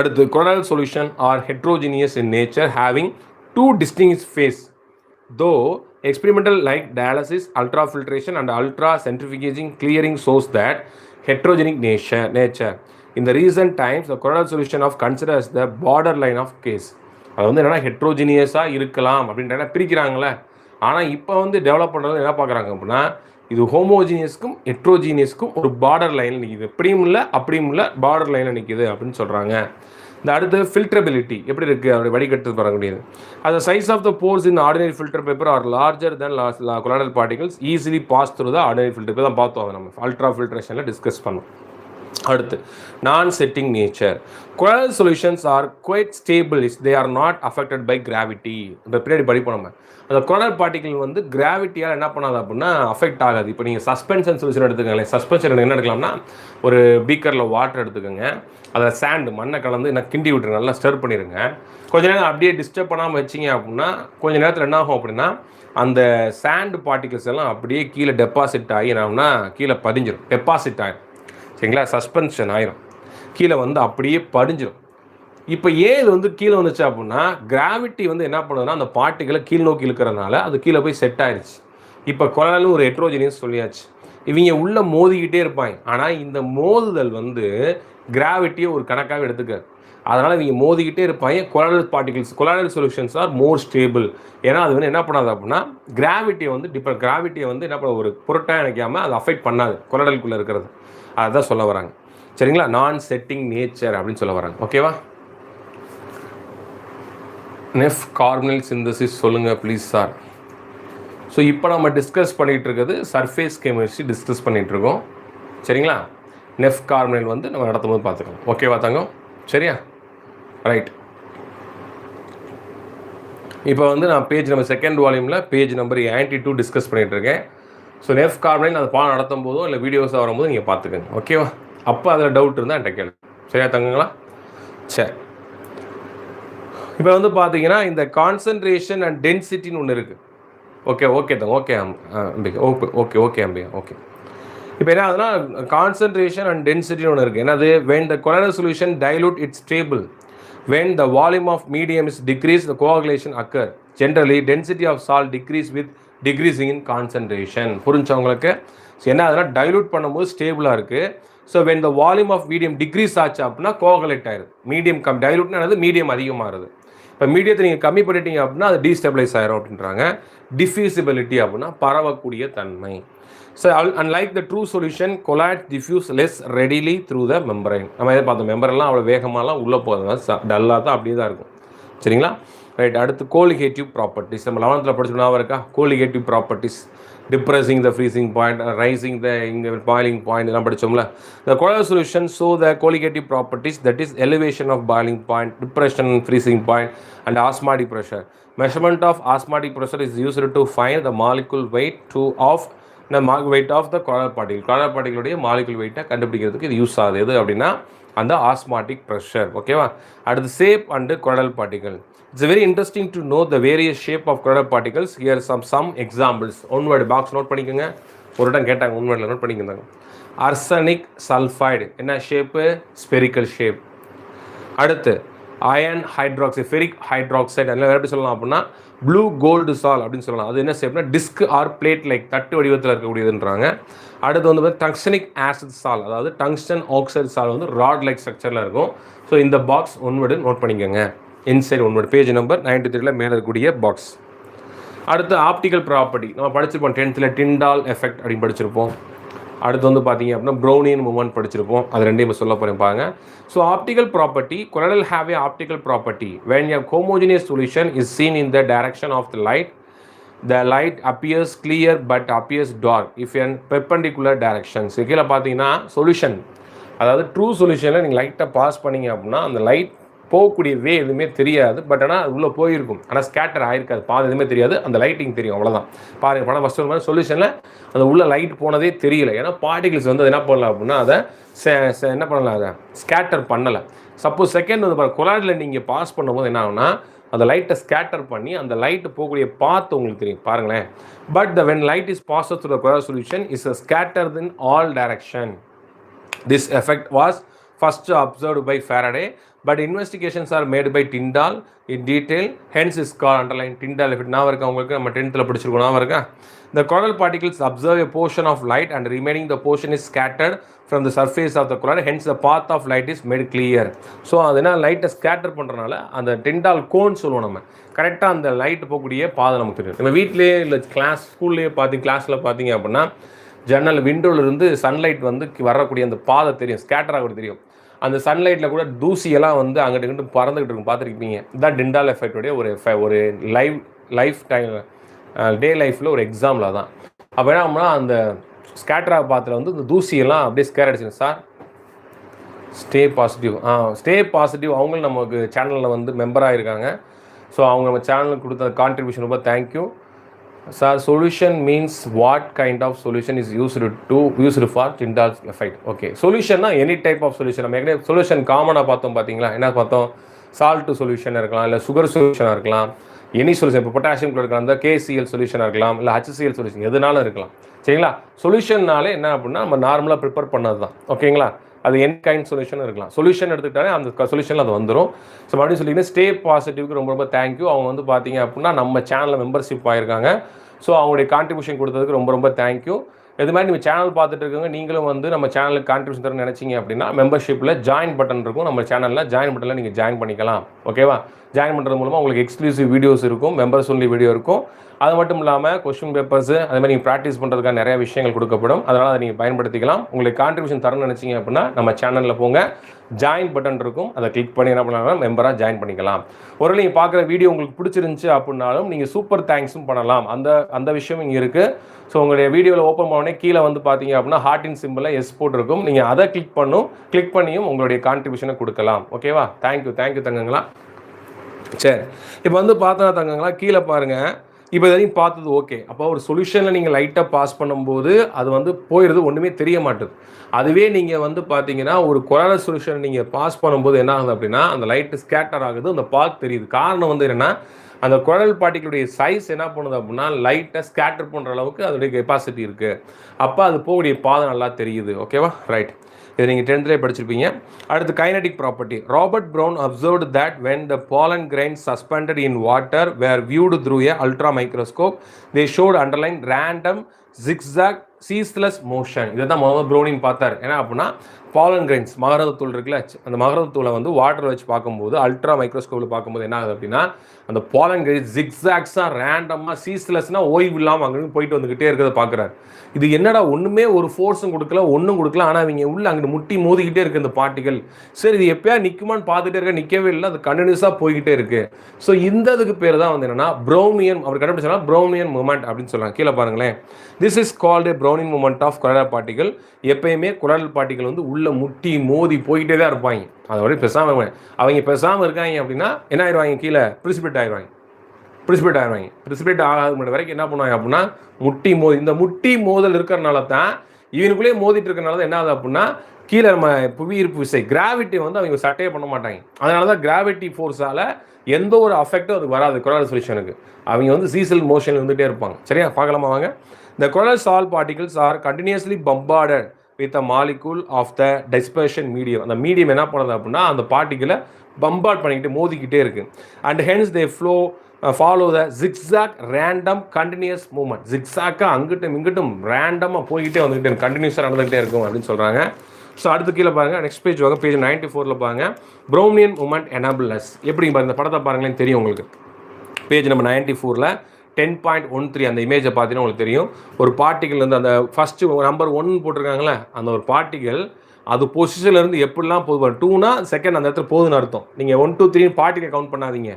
அடுத்து colloidal solution are heterogeneous in nature having 2 distinct phase, though experimental like dialysis, ultrafiltration and ultra-centrifuging clearing shows that heterogenic nature. In the recent times, the colloidal solution of considered as the borderline of case. அது வந்து என்னென்னா ஹெட்ரோஜினியஸாக இருக்கலாம் அப்படின்ற பிரிக்கிறாங்களே. ஆனால் இப்போ வந்து develop பண்ணுறது என்ன பார்க்குறாங்க அப்படின்னா இது ஹோமோஜீனியஸ்க்கும் ஹெட்ரோஜீனியஸ்க்கும் ஒரு பார்டர் லைனில் நிற்கிது. எப்படியும் இல்லை அப்படியும் இல்லை, பார்டர் லைனில் நிற்கிது அப்படின்னு சொல்கிறாங்க. இந்த அடுத்து ஃபில்ட்ரபிலிட்டி எப்படி இருக்குது அப்படி வடிகட்டு வர முடியாது. அது size of the pores in ordinary filter paper are larger than colloidal particles easily pass through the ordinary filter paper தான் பார்த்தோம். அதை நம்ம அல்ட்ரா ஃபில்ட்ரேஷனில் டிஸ்கஸ் பண்ணோம். அடுத்து non settling nature. Colloidal solutions are quite stable is they are not affected by gravity. இப்போ பின்னாடி படிப்போம் நம்ம. அந்த கொலாய்டல் பார்ட்டிகல் வந்து கிராவிட்டியால் என்ன பண்ணாது அப்படின்னா அஃபெக்ட் ஆகாது. இப்போ நீங்கள் சஸ்பென்ஷன் சொல்யூஷன் எடுத்துக்கோங்களேன். சஸ்பென்ஷன் என்ன எடுக்கலாம்னா ஒரு பீக்கரில் வாட்டர் எடுத்துக்கோங்க, அதில் சாண்டு மண்ணை கலந்து என்ன கிண்டி விட்டுருங்க, நல்லா ஸ்டர் பண்ணிடுங்க. கொஞ்ச நேரம் அப்படியே டிஸ்டர்ப் பண்ணாமல் வச்சிங்க அப்படின்னா கொஞ்ச நேரத்தில் என்ன ஆகும் அப்படின்னா அந்த சாண்டு பார்ட்டிகல்ஸ் எல்லாம் அப்படியே கீழே டெபாசிட் ஆகி என்னன்னா கீழே பதிஞ்சிடும், டெபாசிட் ஆகிடும். சரிங்களா, சஸ்பென்ஷன் ஆயிரும், கீழே வந்து அப்படியே படிஞ்சிடும். இப்போ ஏன் இது வந்து கீழே வந்துச்சு அப்படின்னா கிராவிட்டி வந்து என்ன பண்ணுதுன்னா அந்த பார்ட்டிகளை கீழ் நோக்கி இழுக்கிறதுனால அது கீழே போய் செட் ஆயிடுச்சு. இப்போ கொலாய்டலும் ஒரு ஹெட்ரோஜினியஸ் சொல்லியாச்சு. இவங்க உள்ளே மோதிக்கிட்டே இருப்பாங்க. ஆனால் இந்த மோதுதல் வந்து கிராவிட்டியை ஒரு கணக்காக எடுத்துக்காது. அதனால் இவங்க மோதிக்கிட்டே இருப்பாங்க. Colloidal particles colloidal solutions are more stable. ஏன்னா அது வந்து என்ன பண்ணாது அப்படின்னா கிராவிட்டியை வந்து என்ன பண்ண ஒரு பொருட்டாக நினைக்காமல் அதை அஃபெக்ட் பண்ணாது கொலாய்டலுக்குள்ளே இருக்கிறது. அதுதான் சொல்ல வராங்க. சரிங்களா, நான் செட்டிங் நேச்சர் அப்படின்னு சொல்ல வராங்க. ஓகேவா, நெஃப் கார்பனைல் சிந்தசிஸ் சொல்லுங்கள் ப்ளீஸ் சார். ஸோ இப்போ நம்ம டிஸ்கஸ் பண்ணிகிட்டு இருக்கிறது சர்ஃபேஸ் கெமிஸ்ட்ரி டிஸ்கஸ் பண்ணிகிட்ருக்கோம். சரிங்களா, நெஃப் கார்பனைல் வந்து நம்ம நடத்தும் போது பார்த்துக்கலாம். ஓகேவா தங்கம், சரியா, ரைட். இப்போ வந்து நான் பேஜ் நம்ம செகண்ட் வால்யூமில் பேஜ் நம்பர் 92 டிஸ்கஸ் பண்ணிகிட்ருக்கேன். ஸோ நெஃப் கார்பனைல் அந்த பாடம் நடத்தும் போதோ இல்லை வீடியோஸாக வரும்போது நீங்கள் பார்த்துக்கோங்க. ஓகேவா, அப்போ அதில் டவுட் இருந்தால் என்கிட்ட கேளு. சரியா தங்கங்களா, சரி. இப்போ வந்து பார்த்தீங்கன்னா இந்த கான்சன்ட்ரேஷன் அண்ட் டென்சிட்டின்னு ஒன்று இருக்குது. ஓகே தான், okay Ambika, okay Ambika, okay. இப்போ என்ன ஆகுதுன்னா கான்சன்ட்ரேஷன் அண்ட் டென்சிட்டின்னு ஒன்று இருக்குது. என்னது, when the colloidal solution dilute it's stable when the volume of medium is decreased, the coagulation occur. Generally, density of salt decrease with decreasing in concentration. புரிஞ்சா உங்களுக்கு? என்ன ஆகுதுன்னா டைலூட் பண்ணும்போது ஸ்டேபிளாக இருக்குது. So when the volume of medium decrease ஆச்சு அப்படின்னா கோகுலேட் ஆயிடுது. மீடியம் டைலூட்னா மீடியம் அதிகமாகுது. இப்போ மீடியத்தை நீங்கள் கம்மி பண்ணிட்டீங்க அப்படின்னா அது டீஸ்டெபிளைஸ் ஆயிரும் அப்படின்றாங்க. டிஃப்யூசிபிலிட்டி அப்படின்னா பரவக்கூடிய தன்மை. So unlike the true solution colloids diffuse less readily through the membrane. நம்ம எதை பார்த்தோம், மெம்பரெல்லாம் அவ்வளோ வேகமாகலாம் உள்ளே போகுது, டல்லாக தான் அப்படியே தான் இருக்கும். சரிங்களா? ரைட். அடுத்து கோலிகேட்டிவ் ப்ராப்பர்ட்டிஸ். நம்ம 11th படிச்சோம்னா இருக்கா colligative properties, depressing the freezing point, raising the boiling point எல்லாம் படித்தோம்ல. The colloidal solution show the colligative properties, that is elevation of boiling point, depression, freezing point and osmotic pressure. Measurement of osmotic pressure is used to find the molecule weight of weight of the colloidal particle. Colloidal பார்ட்டிகளுடைய molecule வெயிட்டை கண்டுபிடிக்கிறதுக்கு இது use ஆகுது. எது அப்படின்னா அந்த osmotic pressure. ஓகேவா? அடுத்து shape and colloidal particle. It's very interesting to know the various shape of colloidal particles. Here are some examples. One word box note பண்ணிக்கோங்க. ஒரு இடம் கேட்டாங்க, ஒன் வேர்டில் நோட் பண்ணிக்கோங்க. அர்சனிக் சல்ஃபைடு என்ன ஷேப்பு? Spherical shape. அடுத்து அயன் ஹைட்ராக்சைடு, ஃபெரிக் ஹைட்ராக்சைடு, அதெல்லாம் எப்படி சொல்லலாம் அப்படின்னா ப்ளூ கோல்டு சால் அப்படின்னு சொல்லலாம். அது என்ன ஷேப்னா டிஸ்க் ஆர் பிளேட் லைக் தட்டு வடிவத்தில் இருக்கக்கூடியதுன்றாங்க. அடுத்து வந்து டங்ஸ்டனிக் ஆசிட் சால், அதாவது டங்ஸ்டன் ஆக்சைடு சால் வந்து ராட் லைக் ஸ்ட்ரக்சரில் இருக்கும். ஸோ இந்த பாக்ஸ் ஒன் வேர்டு நோட் பண்ணிக்கோங்க. Inside one word page number 93 மேலே இருக்கக்கூடிய பாக்ஸ். அடுத்து ஆப்டிக்கல் ப்ராப்பர்ட்டி நம்ம படிச்சிருப்போம் 10th டிண்டால் எஃபெக்ட் அப்படின்னு படிச்சிருப்போம். அடுத்து வந்து பார்த்தீங்க அப்படின்னா ப்ரௌனியன் மூமெண்ட் படிச்சிருப்போம். அது ரெண்டையும் சொல்ல போகிறேன் பாருங்க. So optical property, colloidal have A optical property when a homogeneous solution is seen in the direction of the light appears clear but appears dark if in perpendicular directions. கீழே பார்த்தீங்கன்னா solution, அதாவது true சொல்யூஷனில் நீங்கள் லைட்டை pass பண்ணிங்க அப்படின்னா அந்த light போகக்கூடிய வே எதுவுமே தெரியாது. பட் ஆனால் அது உள்ளே போயிருக்கும், ஆனால் ஸ்கேட்டர் ஆகிருக்காது, பாது எதுவுமே தெரியாது, அந்த லைட்டிங் தெரியும், அவ்வளோதான். பாருங்கள் படம் ஃபஸ்ட்டு மாதிரி சொல்யூஷனில் அந்த உள்ள லைட் போனதே தெரியல. ஏன்னா பார்ட்டிகிள்ஸ் வந்து என்ன பண்ணலாம் அப்படின்னா அதை என்ன பண்ணலாம், அதை ஸ்கேட்டர் பண்ணலை. சப்போஸ் செகண்ட் வந்து கொலாய்டில் நீங்கள் பாஸ் பண்ணும்போது என்ன ஆகுனா அந்த லைட்டை ஸ்கேட்டர் பண்ணி அந்த லைட்டு போகக்கூடிய பாத் உங்களுக்கு தெரியும் பாருங்களேன். But when light is pass through the colloidal solution is scattered in all direction. This effect was first observed by Faraday, but investigations are made by Tyndall in detail, hence is called underline Tyndall effect. நான் இருக்கா உங்களுக்கு நம்ம 10th படிச்சிருக்கோம், நான் இருக்கா. The colloidal particles observe a portion of light and remaining the portion is scattered from the surface of the colloid, hence the path of light is made clear. So அதனால் லைட்டை scatter பண்ணுறதுனால அந்த Tyndall cone சொல்லுவோம் நம்ம, கரெக்டாக அந்த light போகக்கூடிய பாதை நமக்கு தெரியும். நம்ம வீட்டிலேயே இல்லை ஸ்கூல்லேயே கிளாஸில் பார்த்தீங்க அப்படின்னா ஜன்னல் விண்டோவிலிருந்து சன்லைட் வந்து வரக்கூடிய அந்த பாதை தெரியும், ஸ்கேட்டர் ஆகிறது தெரியும். அந்த சன்லைட்டில் கூட தூசியெல்லாம் வந்து அங்கிட்டு இங்கிட்டு பறந்துக்கிட்டு இருக்கும், பார்த்துருப்பீங்க. இதுதான் டிண்டால் எஃபெக்டோடைய ஒரு லைஃப் டைம் டே லைஃப்பில் ஒரு எக்ஸாம்பிள் தான். அப்போ என்ன ஆகும்னா அந்த ஸ்கேட்டராக பாத்தில் வந்து இந்த தூசியெல்லாம் அப்படியே ஸ்கேர் அடிச்சுங்க. சார் ஸ்டே பாசிட்டிவ் அவங்களும் நமக்கு சேனலில் வந்து மெம்பராக இருக்காங்க. ஸோ அவங்க நம்ம சேனலுக்கு கொடுத்த கான்ட்ரிபியூஷன் ரொம்ப thank you. Sir solution means what kind of solution is used for Tyndall effect. Okay, சொல்யூஷன்னா எனி டைப் ஆஃப் சொல்யூஷன். நம்ம ஏற்கனவே சொல்யூஷன் காமனாக பார்த்தோம், பார்த்தீங்களா? என்ன பார்த்தோம்? சால்ட்டு சொல்யூஷனாக இருக்கலாம், இல்லை சுகர் சொல்யூஷனாக இருக்கலாம், எனி சொல்யூஷன். இப்போ பொட்டாசியம் இருக்கலாம், அந்த KCl சொல்யூஷனாக இருக்கலாம், இல்லை HCl சொல்யூஷன் எதுனாலும் இருக்கலாம். சரிங்களா? சொல்யூஷன்னாலே என்ன அப்படின்னா நம்ம நார்மலாக ப்ரிப்பேர் பண்ணது தான். ஓகேங்களா? அது என் கைண்ட் சொல்யூஷன் இருக்கலாம். சொல்யூஷன் எடுத்துக்கிட்டாலே அந்த சொல்யூஷனில் அது வந்துடும். ஸோ மறுபடியும் சொல்லிங்கன்னா ஸ்டே பாசிட்டிவ்க்கு ரொம்ப தேங்க்யூ. அவங்க வந்து பார்த்தீங்க அப்படின்னா நம்ம சேனலில் மெம்பர்ஷிப் ஆகிருக்காங்க. ஸோ அவங்களுடைய கான்ட்ரிபியூஷன் கொடுத்ததுக்கு ரொம்ப தேங்க்யூ. இது மாதிரி நீங்கள் சேனல் பார்த்துட்டு இருக்கவங்க நீங்களும் வந்து நம்ம சேனலுக்கு கான்ட்ரிபியூஷன் தர நினச்சிங்க அப்படின்னா மெம்பர்ஷிப்பில் ஜாயின் பட்டன் இருக்கும் நம்ம சேனலில். ஜாயின் பட்டனில் நீங்கள் ஜாயின் பண்ணிக்கலாம். ஓகேவா? ஜாயின் பண்ணுறது மூலமாக உங்களுக்கு எக்ஸ்க்ளூசிவ் வீடியோஸ் இருக்கும், மெம்பர்ஸ் ஒன்லி வீடியோ இருக்கும். அது மட்டும் இல்லாமல் கொஸ்டின் பேப்பர்ஸு அது மாதிரி நீங்கள் ப்ராக்டிஸ் பண்ணுறதுக்காக நிறைய விஷயங்கள் கொடுக்கப்படும். அதனால் அதை நீங்கள் பயன்படுத்திக்கலாம். உங்களுக்கு கான்ட்ரிபியூஷன் தரணும்னு நினச்சிங்க அப்படின்னா நம்ம சேனலில் போங்க, ஜாயின் பட்டன் இருக்கும், அதை கிளிக் பண்ணி என்ன பண்ணலாம், மெம்பராக ஜாயின் பண்ணிக்கலாம். ஒரு நீங்கள் பார்க்குற வீடியோ உங்களுக்கு பிடிச்சிருந்துச்சு அப்படின்னாலும் நீங்கள் சூப்பர் தேங்க்ஸும் பண்ணலாம். அந்த விஷயம் இங்கே இருக்குது. ஸோ உங்களுடைய வீடியோவில் ஓப்பன் பண்ணோடனே கீழே வந்து பார்த்தீங்க அப்படின்னா ஹார்ட்டின் சிம்பிளில் எஸ் போட்டிருக்கும், நீங்கள் அதை கிளிக் பண்ணியும் உங்களுடைய கான்ட்ரிபியூஷனை கொடுக்கலாம். ஓகேவா? தேங்க்யூ தங்கங்களா. சரி, இப்போ வந்து பார்த்தா தங்கங்களா கீழே பாருங்கள். இப்போ இதையும் பார்த்தது ஓகே. அப்போ ஒரு சொல்யூஷனில் நீங்கள் லைட்டாக பாஸ் பண்ணும்போது அது வந்து போயிடுது, ஒன்றுமே தெரிய மாட்டுது. அதுவே நீங்கள் வந்து பார்த்தீங்கன்னா ஒரு கொலாய்டல் சொல்யூஷன் நீங்கள் பாஸ் பண்ணும்போது என்ன ஆகுது அப்படின்னா அந்த லைட்டு ஸ்கேட்டர் ஆகுது, அந்த பாத் தெரியுது. காரணம் வந்து என்னென்னா அந்த குழல் பார்ட்டிகளுடைய சைஸ் என்ன பண்ணுது அப்படின்னா லைட்டாக ஸ்கேட்டர் பண்ணுற அளவுக்கு அதோடைய கெப்பாசிட்டி இருக்குது. அப்போ அது போகக்கூடிய பாதை நல்லா தெரியுது. ஓகேவா, ரைட். இதை நீங்கள் 10th படிச்சிருப்பீங்க. அடுத்து kinetic property. Robert brown observed that when the pollen grains suspended in water were viewed through a ultra microscope, they showed underlying random zigzag ceaseless motion. இதை தான் முதல்ல ப்ரௌனின் பார்த்தார். என்ன அப்படின்னா பாலன் கிரைன்ஸ் மகரந்தத்தூள் இருக்குல்ல, அந்த மகரந்தத்தூளை வந்து வாட்டர் வச்சு பார்க்கும்போது அல்ட்ரா மைக்ரோஸ்கோப்பில் பார்க்கும்போது என்ன ஆகுது அப்படின்னா அந்த பாலன் கிரைன்ஸ் ஜிக்ஸாக்ஸாக ரேண்டமாக சீஸ்லெஸ்னால் ஓய்வு இல்லாமல் அங்கே போயிட்டு வந்துக்கிட்டே இருக்கிறத பார்க்குறாரு. இது என்னடா ஒன்றுமே ஒரு ஃபோர்ஸும் கொடுக்கல, ஒன்றும் கொடுக்கல, ஆனால் அவங்க உள்ள அங்கிட்டு முட்டி மோதிக்கிட்டே இருக்குது இந்த பார்ட்டிகள். சரி, இது எப்போயா நிற்குமான்னு பார்த்துட்டே இருக்க, நிற்கவே இல்லை, அது கண்டினியூஸாக போய்கிட்டே இருக்குது. ஸோ இந்த இதுக்கு பேர் தான் வந்து என்னென்னா ப்ரௌனியன், அவர் கண்டுபிடிச்சா ப்ரௌனியன் மூமெண்ட் அப்படின்னு சொல்கிறாங்க. கீழே பாருங்களேன், this is called Brownian movement of colloidal particles. எப்பயுமே குரல் பார்ட்டிகள் வந்து உள்ள முட்டி மோதி போய்கிட்டே தான் இருப்பாங்க. அதோட பேசாமல் அவங்க பேசாமல் இருக்காங்க அப்படின்னா என்ன ஆயிடுவாங்க, கீழே ப்ரிசிபிரேட் ஆயிடுவாங்க. ப்ரிசிபிரேட் ஆகாத வரைக்கும் என்ன பண்ணுவாங்க அப்படின்னா முட்டி மோதி, இந்த முட்டி மோதல் இருக்கிறனால தான் இவனுக்குள்ளேயே மோதிட்டு இருக்கிறனால தான் என்ன ஆகுது அப்படின்னா கீழே நம்ம புவியீர்ப்பு விசை கிராவிட்டி வந்து அவங்க சட்டையே பண்ண மாட்டாங்க. அதனால தான் கிராவிட்டி ஃபோர்ஸால் எந்த ஒரு அஃபெக்டும் அது வராது கொரல் சொல்யூஷனுக்கு. அவங்க வந்து சீசல் மோஷன் வந்துகிட்டே இருப்பாங்க. சரியா, பார்க்கலாமா வாங்க. The coronal salt particles are continuously bombarded with the molecule of the dispersion medium. அந்த மீடியம் என்ன பண்ணுது அப்படின்னா அந்த பார்ட்டிகளை பம்பார்ட் பண்ணிக்கிட்டு மோதிக்கிட்டே இருக்கு. And hence they follow the zigzag random continuous movement. ஜிக்ஸாக்காக அங்கிட்டும் இங்கிட்டும் ரேண்டமாக போய்கிட்டே வந்துக்கிட்டே கண்டினியூஸாக நடந்துகிட்டே இருக்கும் அப்படின்னு சொல்கிறாங்க. ஸோ அடுத்து கீழே பாருங்கள், நெக்ஸ்ட் பேஜ் வாங்க, பேஜ் 94 பாருங்கள். ப்ரௌனியன் மூமெண்ட் எனபிள்னஸ் எப்படி பாருங்க, இந்த படத்தை பாருங்களேன்னு தெரியும் உங்களுக்கு. பேஜ் நம்பர் 94 10.13 அந்த இமேஜை பார்த்தீங்கன்னா உங்களுக்கு தெரியும். ஒரு பார்ட்டிகள் வந்து அந்த ஃபஸ்ட்டு நம்பர் 1 போட்டிருக்காங்களே, அந்த ஒரு பார்ட்டிகள் அது பொசிஷன்லேருந்து எப்படிலாம் போகுது. 2னா செகண்ட் அந்த இடத்துல போகுதுன்னு அர்த்தம். நீங்கள் 1 2 3 பார்ட்டிகள் கவுண்ட் பண்ணாதீங்க.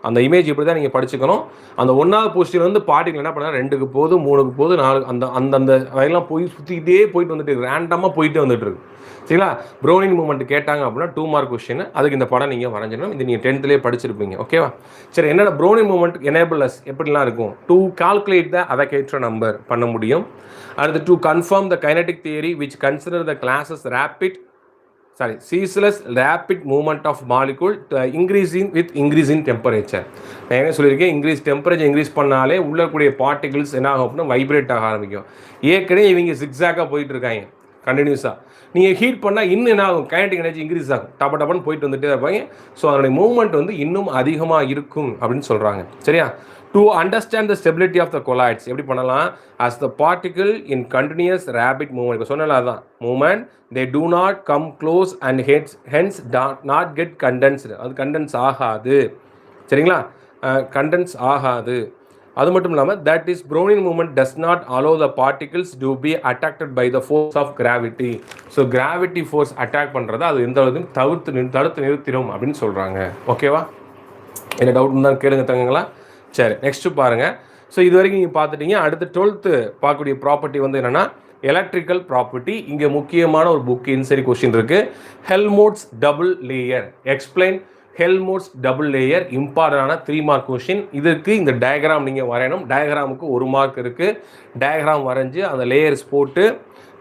அந்த இமேஜ் இப்படி தான் நீங்கள் படிச்சுக்கணும். அந்த 1வது பொசிஷன்லேருந்து பார்ட்டிகள் என்ன பண்ணால் 2க்கு போகுது, 3க்கு போகுது, 4 அந்த அந்தந்த வகையெல்லாம் போய் சுற்றிக்கிட்டே போயிட்டு வந்துட்டு ரேண்டமாக போயிட்டே வந்துட்டு இருக்கு. சரிங்களா, ப்ரௌனிங் மூமெண்ட் கேட்டாங்க அப்படின்னா 2 மார்க் கொஸ்டின். அதுக்கு இந்த படம் நீங்கள் வரைஞ்சிடணும். இது நீங்கள் 10th படிச்சிருப்பீங்க. ஓகேவா, சரி. என்னோட ப்ரௌனிங் மூமெண்ட் எனேபிளஸ் எப்படிலாம் இருக்கும், டு கால்குலேட் த அதகேட்ரோ நம்பர் பண்ண முடியும். அடுத்து to confirm the kinetic theory which consider the classes ceaseless rapid movement of molecule increasing with increase in temperature. நான் என்ன சொல்லியிருக்கேன், டெம்பரேச்சர் இன்க்ரீஸ் பண்ணாலே உள்ளக்கூடிய பார்ட்டிகிள்ஸ் என்ன ஆகும் அப்படின்னா வைப்ரேட் ஆக ஆரம்பிக்கும். ஏற்கனவே இவங்க ஜிக்ஸாக்காக போயிட்டு இருக்காங்க கண்டினியூஸாக. நீங்கள் ஹீட் பண்ணால் இன்னும் என்ன ஆகும், கைனடிக் எனர்ஜி இன்க்ரீஸ் ஆகும், டப்பன்னு போயிட்டு வந்துட்டே இருப்பாங்க. ஸோ அதனுடைய மூவ்மெண்ட் வந்து இன்னும் அதிகமாக இருக்கும் அப்படின்னு சொல்கிறாங்க. சரியா, to understand the stability of the colloids எப்படி பண்ணலாம், as the particle in continuous rapid movement. இப்போ சொன்னால அதுதான் movement, they do not come close and hence not get condensed. அது கண்டென்ஸ் ஆகாது. சரிங்களா, கண்டென்ஸ் ஆகாது. அது மட்டும் இல்லாமல் that is Brownian movement does not allow the particles to be attracted by the force of gravity. So gravity force attack பண்ணுறதை அது எந்த அளவுக்கு தடுத்து நிறுத்திடும் அப்படின்னு சொல்கிறாங்க. ஓகேவா, என்ன டவுட் இருந்தால் கேளுங்க தங்கங்களா. சரி, நெக்ஸ்ட்டு பாருங்கள். ஸோ இது வரைக்கும் நீங்கள் பார்த்துட்டீங்க. அடுத்து 12th பார்க்கக்கூடிய ப்ராப்பர்ட்டி வந்து என்னென்னா எலக்ட்ரிக்கல் ப்ராப்பர்ட்டி. இங்கே முக்கியமான ஒரு புக் இன்சரி கொஸ்டின் இருக்குது. Helmholtz double layer. Explain Helmholtz double layer. இம்பார்ட்டண்டான 3 மார்க் கொஸ்டின். இதுக்கு இந்த டயக்ராம் நீங்கள் வரையணும். டயக்ராமுக்கு 1 மார்க் இருக்குது. டயக்ராம் வரைஞ்சி அந்த லேயர்ஸ் போட்டு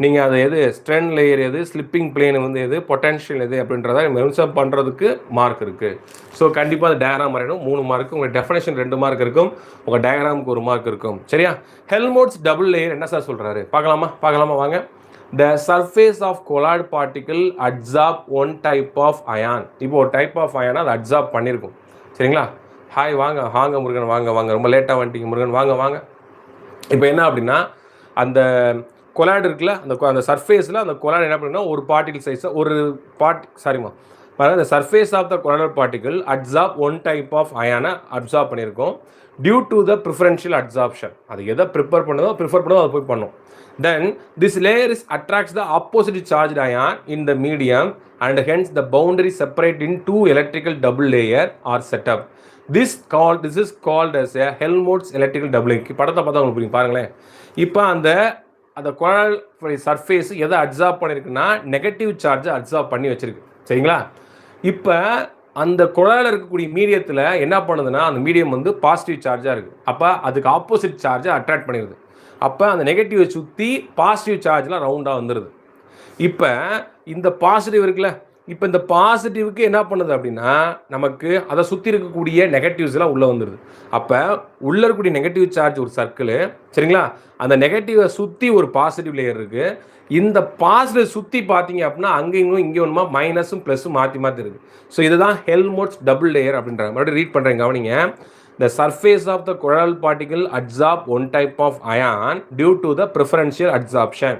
நீங்கள் அதை எது ஸ்ட்ரென் லேயர் எது, ஸ்லிப்பிங் பிளேன் வந்து எது, பொட்டன்ஷியல் எது அப்படின்றத மென்ஷன் பண்ணுறதுக்கு மார்க் இருக்குது. ஸோ கண்டிப்பாக அந்த டயக்ராம் வரையணும். 3 மார்க்கு. உங்கள் டெஃபினேஷன் 2 மார்க் இருக்கும். உங்கள் டயக்ராமுக்கு 1 மார்க் இருக்கும். சரியா, ஹெல்மோட்ஸ் டபுள் லேயர் என்ன சார் சொல்கிறாரு பார்க்கலாமா வாங்க. The surface of colloid particle absorb one type of ion. இப்போ ஒரு டைப் ஆஃப் அயானை அதை அப்சார்ப் பண்ணியிருக்கும். சரிங்களா, ஹாய் வாங்க முருகன் வாங்க ரொம்ப லேட்டாக வந்துட்டீங்க முருகன் வாங்க. இப்போ என்ன அப்படின்னா அந்த கொலாய்டு இருக்குல்ல, அந்த சர்ஃபேஸில் அந்த கொலாய்டு என்ன பண்ணுன்னா ஒரு பார்ட்டிகல் சைஸை ஒரு the surface of the colloidal particle absorb one type of ion absorb பண்ணியிருக்கோம் due to the preferential absorption. அது எதை ப்ரிஃபர் பண்ணதோ அதை போய் பண்ணும். Then this layer attracts the opposite charged ion in the medium and hence the boundary separate in 2 electrical double layer are set up. This is called as a Helmholtz electrical double layer. படத்தை பார்த்தா உங்களுக்கு புரியும் பாருங்களேன். இப்போ அந்த குழல் surface எதை absorb பண்ணியிருக்குன்னா negative சார்ஜை அப்சார்ப் பண்ணி வச்சிருக்கு. சரிங்களா, இப்போ அந்த குழாயில் இருக்கக்கூடிய மீடியத்தில் என்ன பண்ணுதுன்னா அந்த மீடியம் வந்து பாசிட்டிவ் சார்ஜாக இருக்குது. அப்போ அதுக்கு ஆப்போசிட் சார்ஜை அட்ராக்ட் பண்ணிடுது. அப்போ அந்த நெகட்டிவை சுற்றி பாசிட்டிவ் சார்ஜ்லாம் ரவுண்டாக வந்துடுது. இப்போ இந்த பாசிட்டிவ் இருக்குல்ல, இப்போ இந்த பாசிட்டிவ்க்கு என்ன பண்ணுது அப்படின்னா நமக்கு அதை சுற்றி இருக்கக்கூடிய நெகட்டிவ்ஸ் எல்லாம் உள்ளே வந்துடுது. அப்போ உள்ளே இருக்கக்கூடிய நெகட்டிவ் சார்ஜ் ஒரு சர்க்கிள் சரிங்களா, அந்த நெகட்டிவை சுற்றி ஒரு பாசிட்டிவ் லேயர் இருக்குது. இந்த பாசிட்டிவ் சுற்றி பார்த்தீங்க அப்படின்னா அங்கேயும் இங்கே ஒன்றுமா மைனஸும் ப்ளஸும் மாற்றி மாற்றி இருக்குது. ஸோ இதுதான் ஹெல்ம்ஹோல்ட்ஸ் டபுள் லேயர் அப்படின்றாங்க. மறுபடியும் ரீட் பண்ணுறேங்க கவனிங்க. The surface of the coronal particle absorb one type of ion due to the preferential absorption.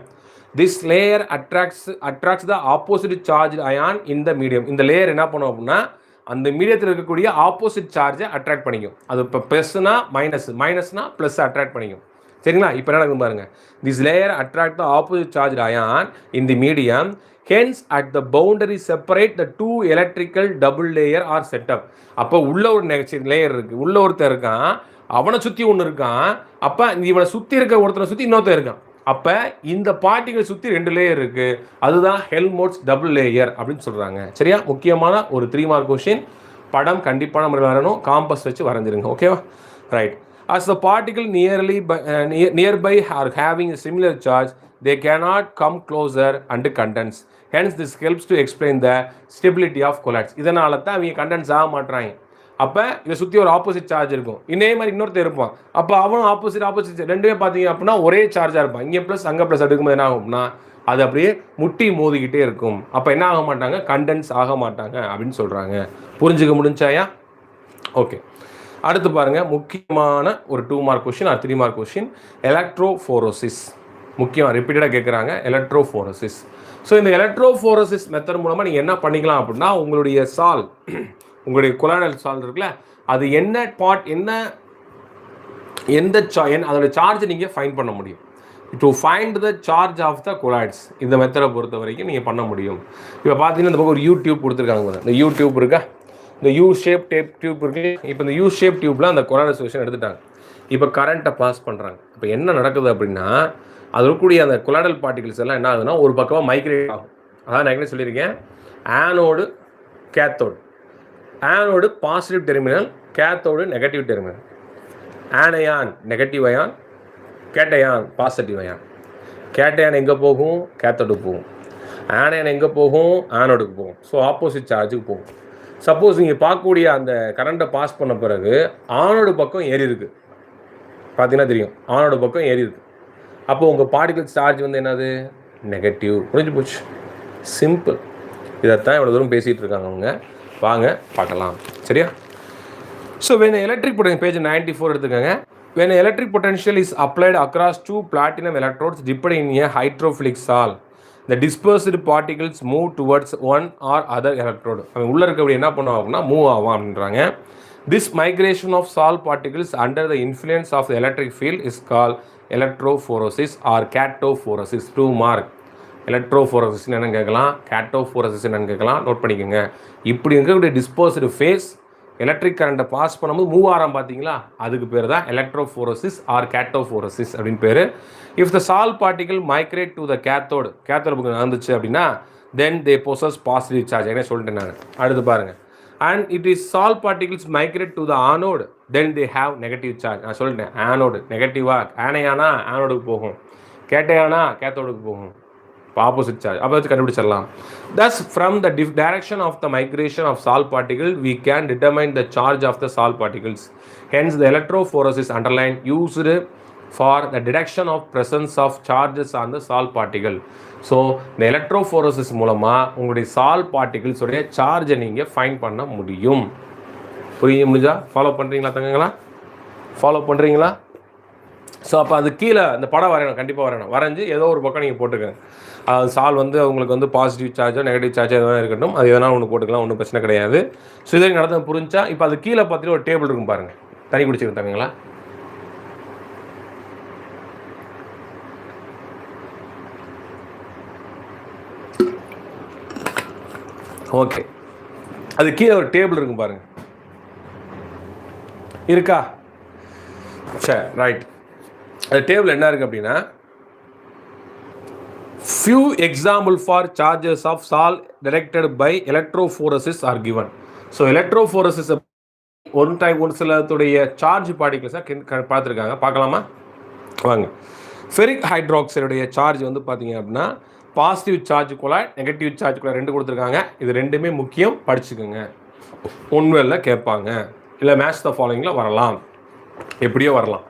This layer attracts the opposite charged ion in the medium. இந்த layer என்ன பண்ணும் அப்படின்னா அந்த மீடியத்தில் இருக்கக்கூடிய ஆப்போசிட் சார்ஜை அட்ராக்ட் பண்ணிக்கும். அது இப்போ ப்ளஸ்னா மைனஸ்னா ப்ளஸ் அட்ராக்ட் பண்ணிக்கும். சரிங்களா? இப்போ என்ன நடக்குது பாருங்க. This layer attract the opposite charged ion in the medium. Hence at the boundary separate the two electrical double layer are set up. அப்போ உள்ள ஒரு லேயர் இருக்கு, உள்ள ஒருத்தர் இருக்கான், அவனை சுற்றி ஒன்று இருக்கான். அப்போ இவனை சுற்றி இருக்க ஒருத்தரை சுற்றி இன்னொருத்தர் இருக்கான். அப்போ இந்த பார்ட்டிகள் சுற்றி 2 லேயர் இருக்கு. அதுதான் ஹெல்ம்ஹோல்ட்ஸ் டபுள் லேயர் அப்படின்னு சொல்றாங்க. சரியா? முக்கியமான ஒரு 3 மார்க் கொஸ்டின். படம் கண்டிப்பான முறையில் வரணும். காம்பஸ் வச்சு வரைஞ்சிருங்க. ஓகேவா? Right. As the particle nearby are having a similar charge, they cannot come closer and condense. Hence, this helps to explain the stability of colloids. இதனால தான் அவங்க கண்டென்ஸ் ஆக மாட்டாங்க. அப்போ இதை சுற்றி ஒரு ஆப்போசிட் சார்ஜ் இருக்கும். இதே மாதிரி இன்னொருத்தர் இருப்பான். அப்போ அவனும் ஆப்போசிட் ரெண்டுமே பார்த்தீங்க அப்படின்னா ஒரே சார்ஜாக இருப்பான். இங்கே ப்ளஸ் அங்கே ப்ளஸ் எடுக்கும்போது என்ன ஆகும்னா அது அப்படியே முட்டி மோதிக்கிட்டே இருக்கும். அப்போ என்ன ஆக மாட்டாங்க? கண்டென்ஸ் ஆக மாட்டாங்க அப்படின்னு சொல்கிறாங்க. புரிஞ்சுக்க முடிஞ்சாயா? ஓகே. அடுத்து பாருங்க, முக்கியமான ஒரு 2 mark question or 3 mark question. Electrophoresis முக்கியம், ரிப்பீட்டடாக கேட்குறாங்க. எலக்ட்ரோஃபோரோசிஸ். ஸோ இந்த எலக்ட்ரோஃபோரோசிஸ் மெத்தட் மூலமாக நீங்கள் என்ன பண்ணிக்கலாம் அப்படின்னா உங்களுடைய சால், உங்களுடைய கொலாய்டல் சால் இருக்குல்ல, அது என்ன பார்ட் எந்த அதோட சார்ஜ் நீங்கள் ஃபைண்ட் பண்ண முடியும். To find the charge of the colloids இந்த மெத்தடை பொறுத்த வரைக்கும் நீங்கள் பண்ண முடியும். இப்போ பார்த்தீங்கன்னா இந்த பக்கம் ஒரு யூடியூப் கொடுத்துருக்காங்க. இந்த யூடியூப் இருக்கா, இந்த யூ ஷேப் டியூப் இருக்கு. இப்போ இந்த யூ ஷேப் டியூப்பில் அந்த கொலாய்டல் சொல்யூஷன் எடுத்துட்டாங்க. இப்போ கரண்ட்டை பாஸ் பண்ணுறாங்க. இப்போ என்ன நடக்குது அப்படின்னா அது இருக்கக்கூடிய அந்த கொலாய்டல் பார்ட்டிகல்ஸ் எல்லாம் என்ன ஆகுதுன்னா ஒரு பக்கமாக மைக்ரேட் ஆகும். அதான் நான் என்ன சொல்லியிருக்கேன், anode cathode. Anode positive terminal, cathode negative terminal. Anion negative ion, cation positive ion. Cation எங்கே போகும்? கேத்தோடுக்கு போகும். ஆனயான் எங்கே போகும்? ஆனோடுக்கு போகும். ஸோ ஆப்போசிட் சார்ஜுக்கு போகும். சப்போஸ் நீங்கள் பார்க்கக்கூடிய அந்த கரண்ட்டை பாஸ் பண்ண பிறகு ஆனோடு பக்கம் ஏறி இருக்குது, பார்த்தீங்கன்னா தெரியும், ஆனோடு பக்கம் ஏறி இருக்குது. அப்போ உங்கள் பார்ட்டிகல் சார்ஜ் வந்து என்னது? நெகட்டிவ். புரிஞ்சு போச்சு, சிம்பிள். இதைத்தான் இவ்வளோ தூரம் பேசிகிட்டு இருக்காங்க அவங்க. வாங்க பார்க்கலாம். சரியா? So when electric potential, page 94 எடுத்துக்கோங்க. when electric potential is applied across 2 platinum electrodes dipped in a hydrophilic salt, the dispersed particles move towards one or other electrode. அவன் உள்ளே இருக்கக்கூடிய என்ன பண்ணுவாங்க அப்படின்னா மூவ் ஆகும் அப்படின்றாங்க. This migration of salt particles under the influence of the electric field is called electrophoresis or catophoresis. 2 mark. Electrophoresis என்னன்னு கேட்கலாம், கேட்டோஃபோரசிஸ் என்னன்னு கேட்கலாம். நோட் பண்ணிக்கோங்க. இப்படி இருக்கக்கூடிய டிஸ்போஸ்டு ஃபேஸ் எலக்ட்ரிக் கரண்ட்டை பாஸ் பண்ணும்போது மூவ் ஆகிறான் பார்த்தீங்களா, அதுக்கு பேர் தான் எலக்ட்ரோஃபோரசிஸ் ஆர் கேட்டோஃபோரசிஸ் அப்படின்னு பேர். இஃப் த சால் particle migrate to the cathode பக்கம் நடந்துச்சு அப்படின்னா தென் தே பொசஸ் பாசிட்டிவ் சார்ஜ். என்ன சொல்லிட்டேன் நான். அடுத்து பாருங்கள். அண்ட் இட் இஸ் சால் particles migrate to the anode then they have negative charge. நான் சொல்லிட்டேன் ஆனோடு நெகட்டிவாக, ஆனையானா ஆனோடுக்கு போகும், கேட்டையானா கேத்தோடுக்கு போகும். ஆப்போசிட் சார்ஜ் அப்போ வச்சு கண்டுபிடிச்சிடலாம். Thus from the direction of the migration of salt particle we can determine the charge of the salt particles. Hence the electrophoresis underline used for the detection of presence of charges on the salt particle. So இந்த electrophoresis மூலமாக உங்களுடைய salt particles உடைய சார்ஜை நீங்கள் find பண்ண முடியும். முடிஞ்சா follow பண்ணுறீங்களா தங்கங்களா? ஃபாலோ பண்ணுறீங்களா? ஸோ அப்போ அது கீழே இந்த படம் வரையணும், கண்டிப்பாக வரையணும். வரைஞ்சி ஏதோ ஒரு பக்கம் நீங்கள் போட்டுக்கோங்க. அது சால் வந்து உங்களுக்கு வந்து பாசிட்டிவ் சார்ஜோ நெகட்டிவ் சார்ஜோ எதுவும் இருக்கட்டும், அது எதனாலும் ஒன்று போட்டுக்கலாம், ஒன்றும் பிரச்சனை கிடையாது. ஸோ இதை நடத்த புரிஞ்சா இப்போ அது கீழே பார்த்தீங்கன்னா ஒரு டேபிள் இருக்கும் பாருங்கள், தண்ணி குடிச்சுக்கிட்டாங்களா? ஓகே, அது கீழே ஒரு டேபிள் இருக்கும் பாருங்க, இருக்கா? சரி, ரைட். அந்த டேபிள் என்ன இருக்கு அப்படின்னா few example for charges of salt directed by electrophoresis are given. So electrophoresis ஒரு சிலத்துடைய சார்ஜ் பார்ட்டிகல்ஸை பார்த்துருக்காங்க, பார்க்கலாமா? வாங்க. ஃபெரிக் ஹைட்ராக்சைடுடைய சார்ஜ் வந்து பார்த்தீங்க அப்படின்னா positive charge colloid, negative charge colloid 2 கொடுத்துருக்காங்க. இது ரெண்டுமே முக்கியம், படிச்சுக்கோங்க. ஒன்வேல கேட்பாங்க, இல்லை மேட்ச் த ஃபாலோயிங்கில் வரலாம், எப்படியோ வரலாம்.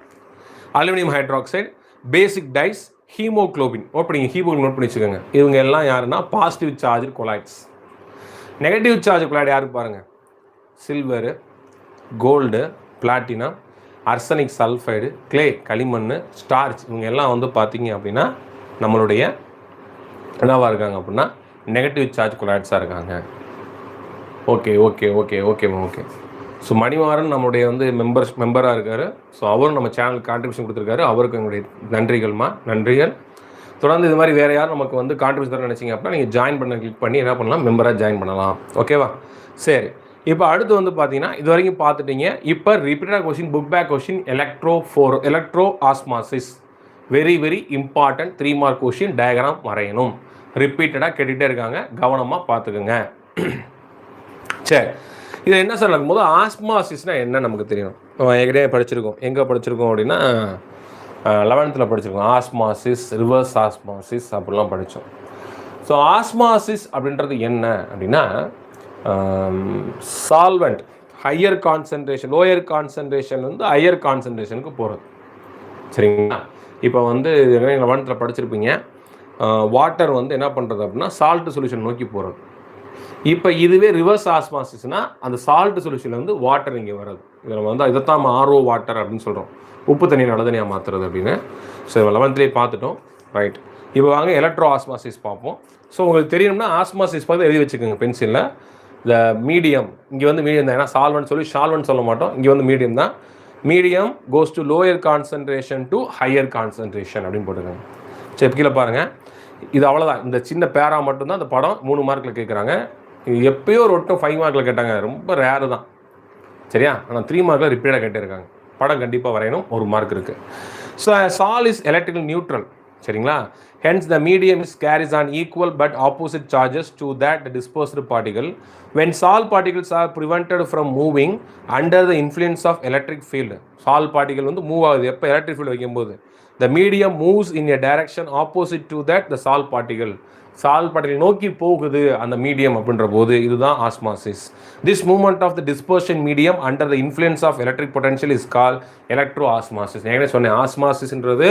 Aluminium hydroxide, basic dyes, haemoglobin note பண்ணி வச்சுக்கோங்க. இவங்க எல்லாம் யாருன்னா positive charge colloids. Negative charge colloid யாருக்கு பாருங்கள், silver, gold, platinum, arsenic sulphide, clay களிமண், ஸ்டார்ச், இவங்க எல்லாம் வந்து பார்த்தீங்க அப்படின்னா நம்மளுடைய என்னவாக இருக்காங்க அப்படின்னா நெகட்டிவ் சார்ஜ் கொலாய்ட்ஸாக இருக்காங்க. ஓகே ஓகே ஓகே ஓகேம்மா ஓகே. ஸோ மணிமாறன் நம்மளுடைய வந்து மெம்பராக இருக்கார். ஸோ அவரும் நம்ம சேனலுக்கு கான்ட்ரிபியூஷன் கொடுத்துருக்காரு. அவருக்கு எங்களுடைய நன்றிகள்மா, நன்றிகள். தொடர்ந்து இது மாதிரி வேறு யாரும் நமக்கு வந்து கான்ட்ரிபியூஷன் தர நினச்சிங்க அப்படின்னா நீங்கள் ஜாயின் பண்ண கிளிக் பண்ணி என்ன பண்ணலாம், மெம்பராக ஜாயின் பண்ணலாம். ஓகேவா? சரி, இப்போ அடுத்து வந்து பார்த்தீங்கன்னா இது வரைக்கும் பார்த்துட்டீங்க. இப்போ ரிப்பீட்டடாக question, book back question, electro osmosis, very very important 3 mark question. Diagram வரையணும், ரிப்பீட்டடாக கேட்டுகிட்டே இருக்காங்க, கவனமாக பார்த்துக்குங்க. சரி, இதில் என்ன சார் நடக்கும்போது ஆஸ்மாசிஸ்னால் என்ன நமக்கு தெரியும். ஏற்கனவே படிச்சிருக்கோம். எங்கே படிச்சிருக்கோம் அப்படின்னா 11th படிச்சிருக்கோம். ஆஸ்மாசிஸ், ரிவர்ஸ் ஆஸ்மாசிஸ் அப்படிலாம் படித்தோம். ஸோ ஆஸ்மாசிஸ் அப்படின்றது என்ன அப்படின்னா solvent higher concentration, lower concentration வந்து ஹையர் கான்சன்ட்ரேஷனுக்கு போகிறது. சரிங்களா? இப்போ வந்து 11th படிச்சிருப்பீங்க. வாட்டர் வந்து என்ன பண்ணுறது அப்படின்னா சால்ட் சொல்யூஷன் நோக்கி போகிறது. இப்போ இதுவே ரிவர்ஸ் ஆஸ்மாசிஸ்னால் அந்த சால்ட் சொல்யூஷன் வந்து வாட்டர் இங்கே வர்றது. இதில் வந்து இதைத்தான் நம்ம ஆர்ஓ வாட்டர் அப்படின்னு சொல்கிறோம், உப்பு தண்ணியை நல்ல தண்ணியாக மாற்றுறது அப்படின்னு. ஸோ 11th பார்த்துட்டோம். ரைட், இப்போ வாங்க எலக்ட்ரோ ஆஸ்மாசிஸ் பார்ப்போம். ஸோ உங்களுக்கு தெரியணும்னா ஆஸ்மாசிஸ் பார்த்து எழுதி வச்சுக்கோங்க பென்சிலில். இந்த மீடியம், இங்கே வந்து மீடியம் தான், ஏன்னா சால்வன் சொல்ல மாட்டோம், இங்கே வந்து மீடியம் தான். Medium goes to lower concentration to higher concentration அப்படின்னு போட்டுருக்காங்க. சரி, கீழே பாருங்கள். இது அவ்வளோதான், இந்த சின்ன பேரா மட்டும்தான் இந்த படம் 3 மார்க்கில் கேட்குறாங்க. இது எப்போயோ ஒரு 5 மார்க்கில் கேட்டாங்க, ரொம்ப ரேரு தான். சரியா? ஆனால் 3 மார்க்கில் ரிப்பீட்டாக கேட்டிருக்காங்க. படம் கண்டிப்பாக வரையணும், 1 மார்க் இருக்குது. ஸோ சால் இஸ் எலக்ட்ரிக்கல் நியூட்ரல். சரிங்களா? Hence the medium carries on equal but opposite charges to that dispersed particle. When Sol particles are prevented from moving under the influence of electric field, Sol particle வந்து move ஆகுது எப்போ electric field வைக்கும்போது, the medium moves in a direction opposite to that the Sol particle. Sol particle நோக்கி போகுது அந்த medium அப்படின்ற போது இதுதான் osmosis. This movement of the dispersion medium under the influence of electric potential is call electro osmosis. ஏற்கனவே சொன்னேன், ஆஸ்மாசிஸ்ன்றது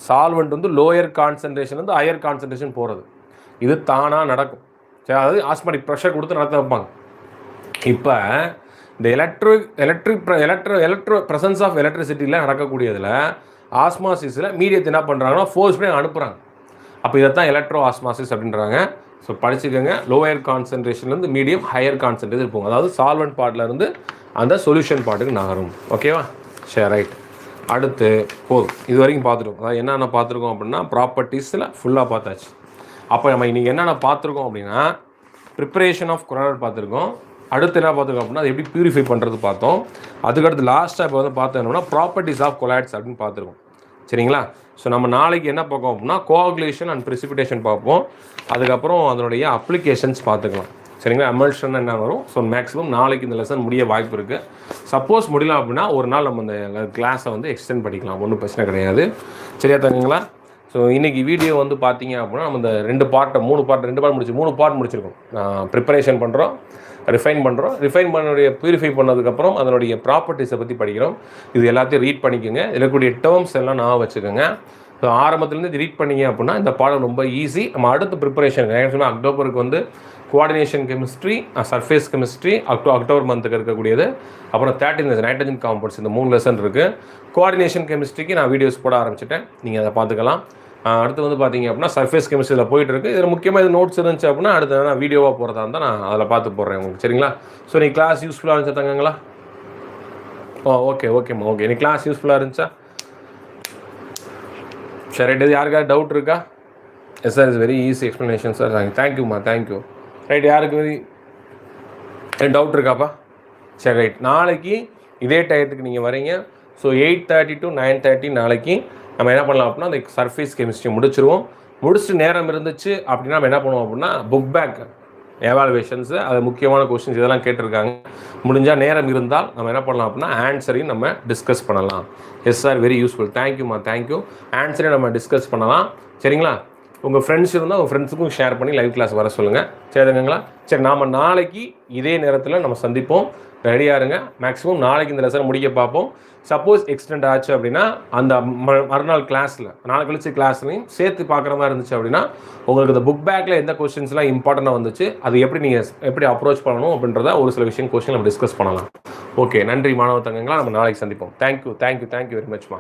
solvent வந்து லோயர் கான்சன்ட்ரேஷன் வந்து ஹையர் கான்சன்ட்ரேஷன் போகிறது. இது தானாக நடக்கும். சரி, அதாவது ஆஸ்மாட்டிக் ப்ரெஷர் கொடுத்து நடத்த வைப்பாங்க. இப்போ இந்த எலக்ட்ரோ ப்ரெசன்ஸ் ஆஃப் எலக்ட்ரிசிட்டியில் நடக்கக்கூடியதில் ஆஸ்மாசிஸில் மீடியத்தை என்ன பண்ணுறாங்கன்னா ஃபோர்ஸ் பண்ணி அனுப்புகிறாங்க. அப்போ இதைத்தான் எலக்ட்ரோ ஆஸ்மாசிஸ் அப்படின்றாங்க. ஸோ படிச்சுக்கோங்க, லோயர் கான்சன்ட்ரேஷன்லேருந்து மீடியம் ஹையர் கான்சன்ட்ரேஷன் போகும். அதாவது சால்வெண்ட் பார்ட்லேருந்து அந்த சொல்யூஷன் பார்ட்டுக்கு நகரும். ஓகேவா? சரி, ரைட். அடுத்து போதும், இது வரைக்கும் பார்த்துருக்கோம். அதாவது என்னென்ன பார்த்துருக்கோம் அப்படின்னா ப்ராப்பர்ட்டிஸில் ஃபுல்லாக பார்த்தாச்சு. அப்போ நம்ம இன்றைக்கி என்னென்ன பார்த்துருக்கோம் அப்படின்னா ப்ரிப்பரேஷன் ஆஃப் கொலாய்ட் பார்த்துருக்கோம். அடுத்து என்ன பார்த்துருக்கோம் அப்படின்னா அது எப்படி பியூரிஃபை பண்ணுறது பார்த்தோம். அதுக்கடுத்து லாஸ்ட்டாக இப்போ வந்து பார்த்தோம் என்னன்னா ப்ராப்பர்ட்டிஸ் ஆஃப் கொலாய்ட்ஸ் அப்படின்னு பார்த்துருக்கோம். சரிங்களா? ஸோ நம்ம நாளைக்கு என்ன பார்ப்போம் அப்படின்னா கோஆகுலேஷன் அண்ட் ப்ரிசிபிடேஷன் பார்ப்போம். அதுக்கப்புறம் அதனுடைய அப்ளிகேஷன்ஸ் பார்த்துக்கலாம். சரிங்களா? எமல்ஷன் என்ன வரும். ஸோ மேக்ஸிமம் நாளைக்கு இந்த லெசன் முடிய வாய்ப்பு இருக்குது. சப்போஸ் முடியல அப்படின்னா ஒரு நாள் நம்ம இந்த கிளாஸை வந்து எக்ஸ்டெண்ட் பண்ணிக்கலாம், ஒன்றும் பிரச்சனை கிடையாது. சரியா தங்குங்களா? ஸோ இன்றைக்கி வீடியோ வந்து பார்த்தீங்க அப்படின்னா நம்ம இந்த 2 பார்ட் முடிச்சு 3 பார்ட் முடிச்சிருக்கோம். ப்ரிப்பரேஷன் பண்ணுறோம், ரிஃபைன் பண்ணுடைய பியூரிஃபை பண்ணதுக்கப்புறம் அதனுடைய ப்ராப்பர்ட்டிஸை பற்றி படிக்கிறோம். இது எல்லாத்தையும் ரீட் பண்ணிக்கோங்க. இருக்கக்கூடிய டேர்ம்ஸ் எல்லாம் நான் வச்சுக்கோங்க. ஸோ ஆரம்பத்துலேருந்து ரீட் பண்ணிங்க அப்படின்னா இந்த பாடம் ரொம்ப ஈஸி. நம்ம அடுத்த ப்ரிப்பரேஷன் சொன்னால் அக்டோபருக்கு வந்து coordination chemistry, surface chemistry October மந்த்துக்கு இருக்கக்கூடியது. அப்புறம் 13 நைட்ரஜன் காம்பவுண்ட்ஸ், இந்த 3 லெசன் இருக்குது. கோஆர்டினேஷன் கெமிஸ்ட்ரிக்கு நான் வீடியோஸ் போட ஆரம்பிச்சிட்டேன், நீங்கள் அதை பார்த்துக்கலாம். அடுத்து வந்து பார்த்தீங்க அப்படின்னா சர்ஃபேஸ் கெமிஸ்ட்ரியில் போயிட்டுருக்கு. இதில் முக்கியமாக இது நோட்ஸ் இருந்துச்சு அப்படின்னா அடுத்து நான் வீடியோவாக போகிறதா இருந்தால் நான் அதில் பார்த்து போடுறேன் உங்களுக்கு. சரிங்களா? ஸோ நீ கிளாஸ் யூஸ்ஃபுல்லாக இருந்துச்சா தங்கங்களா? ஓகேம்மா ஓகே. நீ கிளாஸ் யூஸ்ஃபுல்லாக இருந்துச்சா? சரி, ரைட். யாருக்காவது டவுட் இருக்கா? Yes sir, is very easy explanation sir. தேங்க்யூம்மா, தேங்க்யூ. ரைட், யாருக்கு டவுட் இருக்காப்பா? சரி, ரைட். நாளைக்கு இதே டயத்துக்கு நீங்கள் வரீங்க. ஸோ 8:30 to 9:30 நாளைக்கு நம்ம என்ன பண்ணலாம் அப்படின்னா அந்த சர்ஃபேஸ் கெமிஸ்ட்ரி முடிச்சுட்டு நேரம் இருந்துச்சு அப்படின்னா நம்ம என்ன பண்ணுவோம் அப்படின்னா புக் பேக் எவாலுவேஷன்ஸு, அது முக்கியமான கொஸ்டின்ஸ் இதெல்லாம் கேட்டிருக்காங்க. முடிஞ்சால் நேரம் இருந்தால் நம்ம என்ன பண்ணலாம் அப்படின்னா ஆன்சரையும் நம்ம டிஸ்கஸ் பண்ணலாம். Yes sir, very useful. தேங்க்யூம்மா, தேங்க்யூ. ஆன்சரையும் நம்ம டிஸ்கஸ் பண்ணலாம். சரிங்களா? உங்கள் ஃப்ரெண்ட்ஸ் இருந்தால் உங்கள் ஃப்ரெண்ட்ஸுக்கும் ஷேர் பண்ணி லைவ் கிளாஸ் வர சொல்லுங்கள். சரிங்களா? சரி, நாம் நாளைக்கு இதே நேரத்தில் நம்ம சந்திப்போம். ரெடியாக இருங்க. மேக்ஸிமம் நாளைக்கு இந்த லெசன் முடிக்க பார்ப்போம். சப்போஸ் எக்ஸ்டெண்ட் ஆச்சு அப்படின்னா அந்த மறுநாள் கிளாஸில் நாளை கழிச்சு கிளாஸ்லையும் சேர்த்து பார்க்குற மாதிரி இருந்துச்சு அப்படின்னா உங்களுக்கு இந்த புக் பேக்கில் எந்த கொஸ்டின்ஸ்லாம் இம்பார்ட்டண்ட்டாக வந்துச்சு, அது எப்படி அப்ரோச் பண்ணணும் அப்படின்றத ஒரு சில கொஸ்டின் நம்ம டிஸ்கஸ் பண்ணலாம். ஓகே, நன்றி மாணவ தங்கங்களா. நம்ம நாளைக்கு சந்திப்போம். Thank you very மச்மா.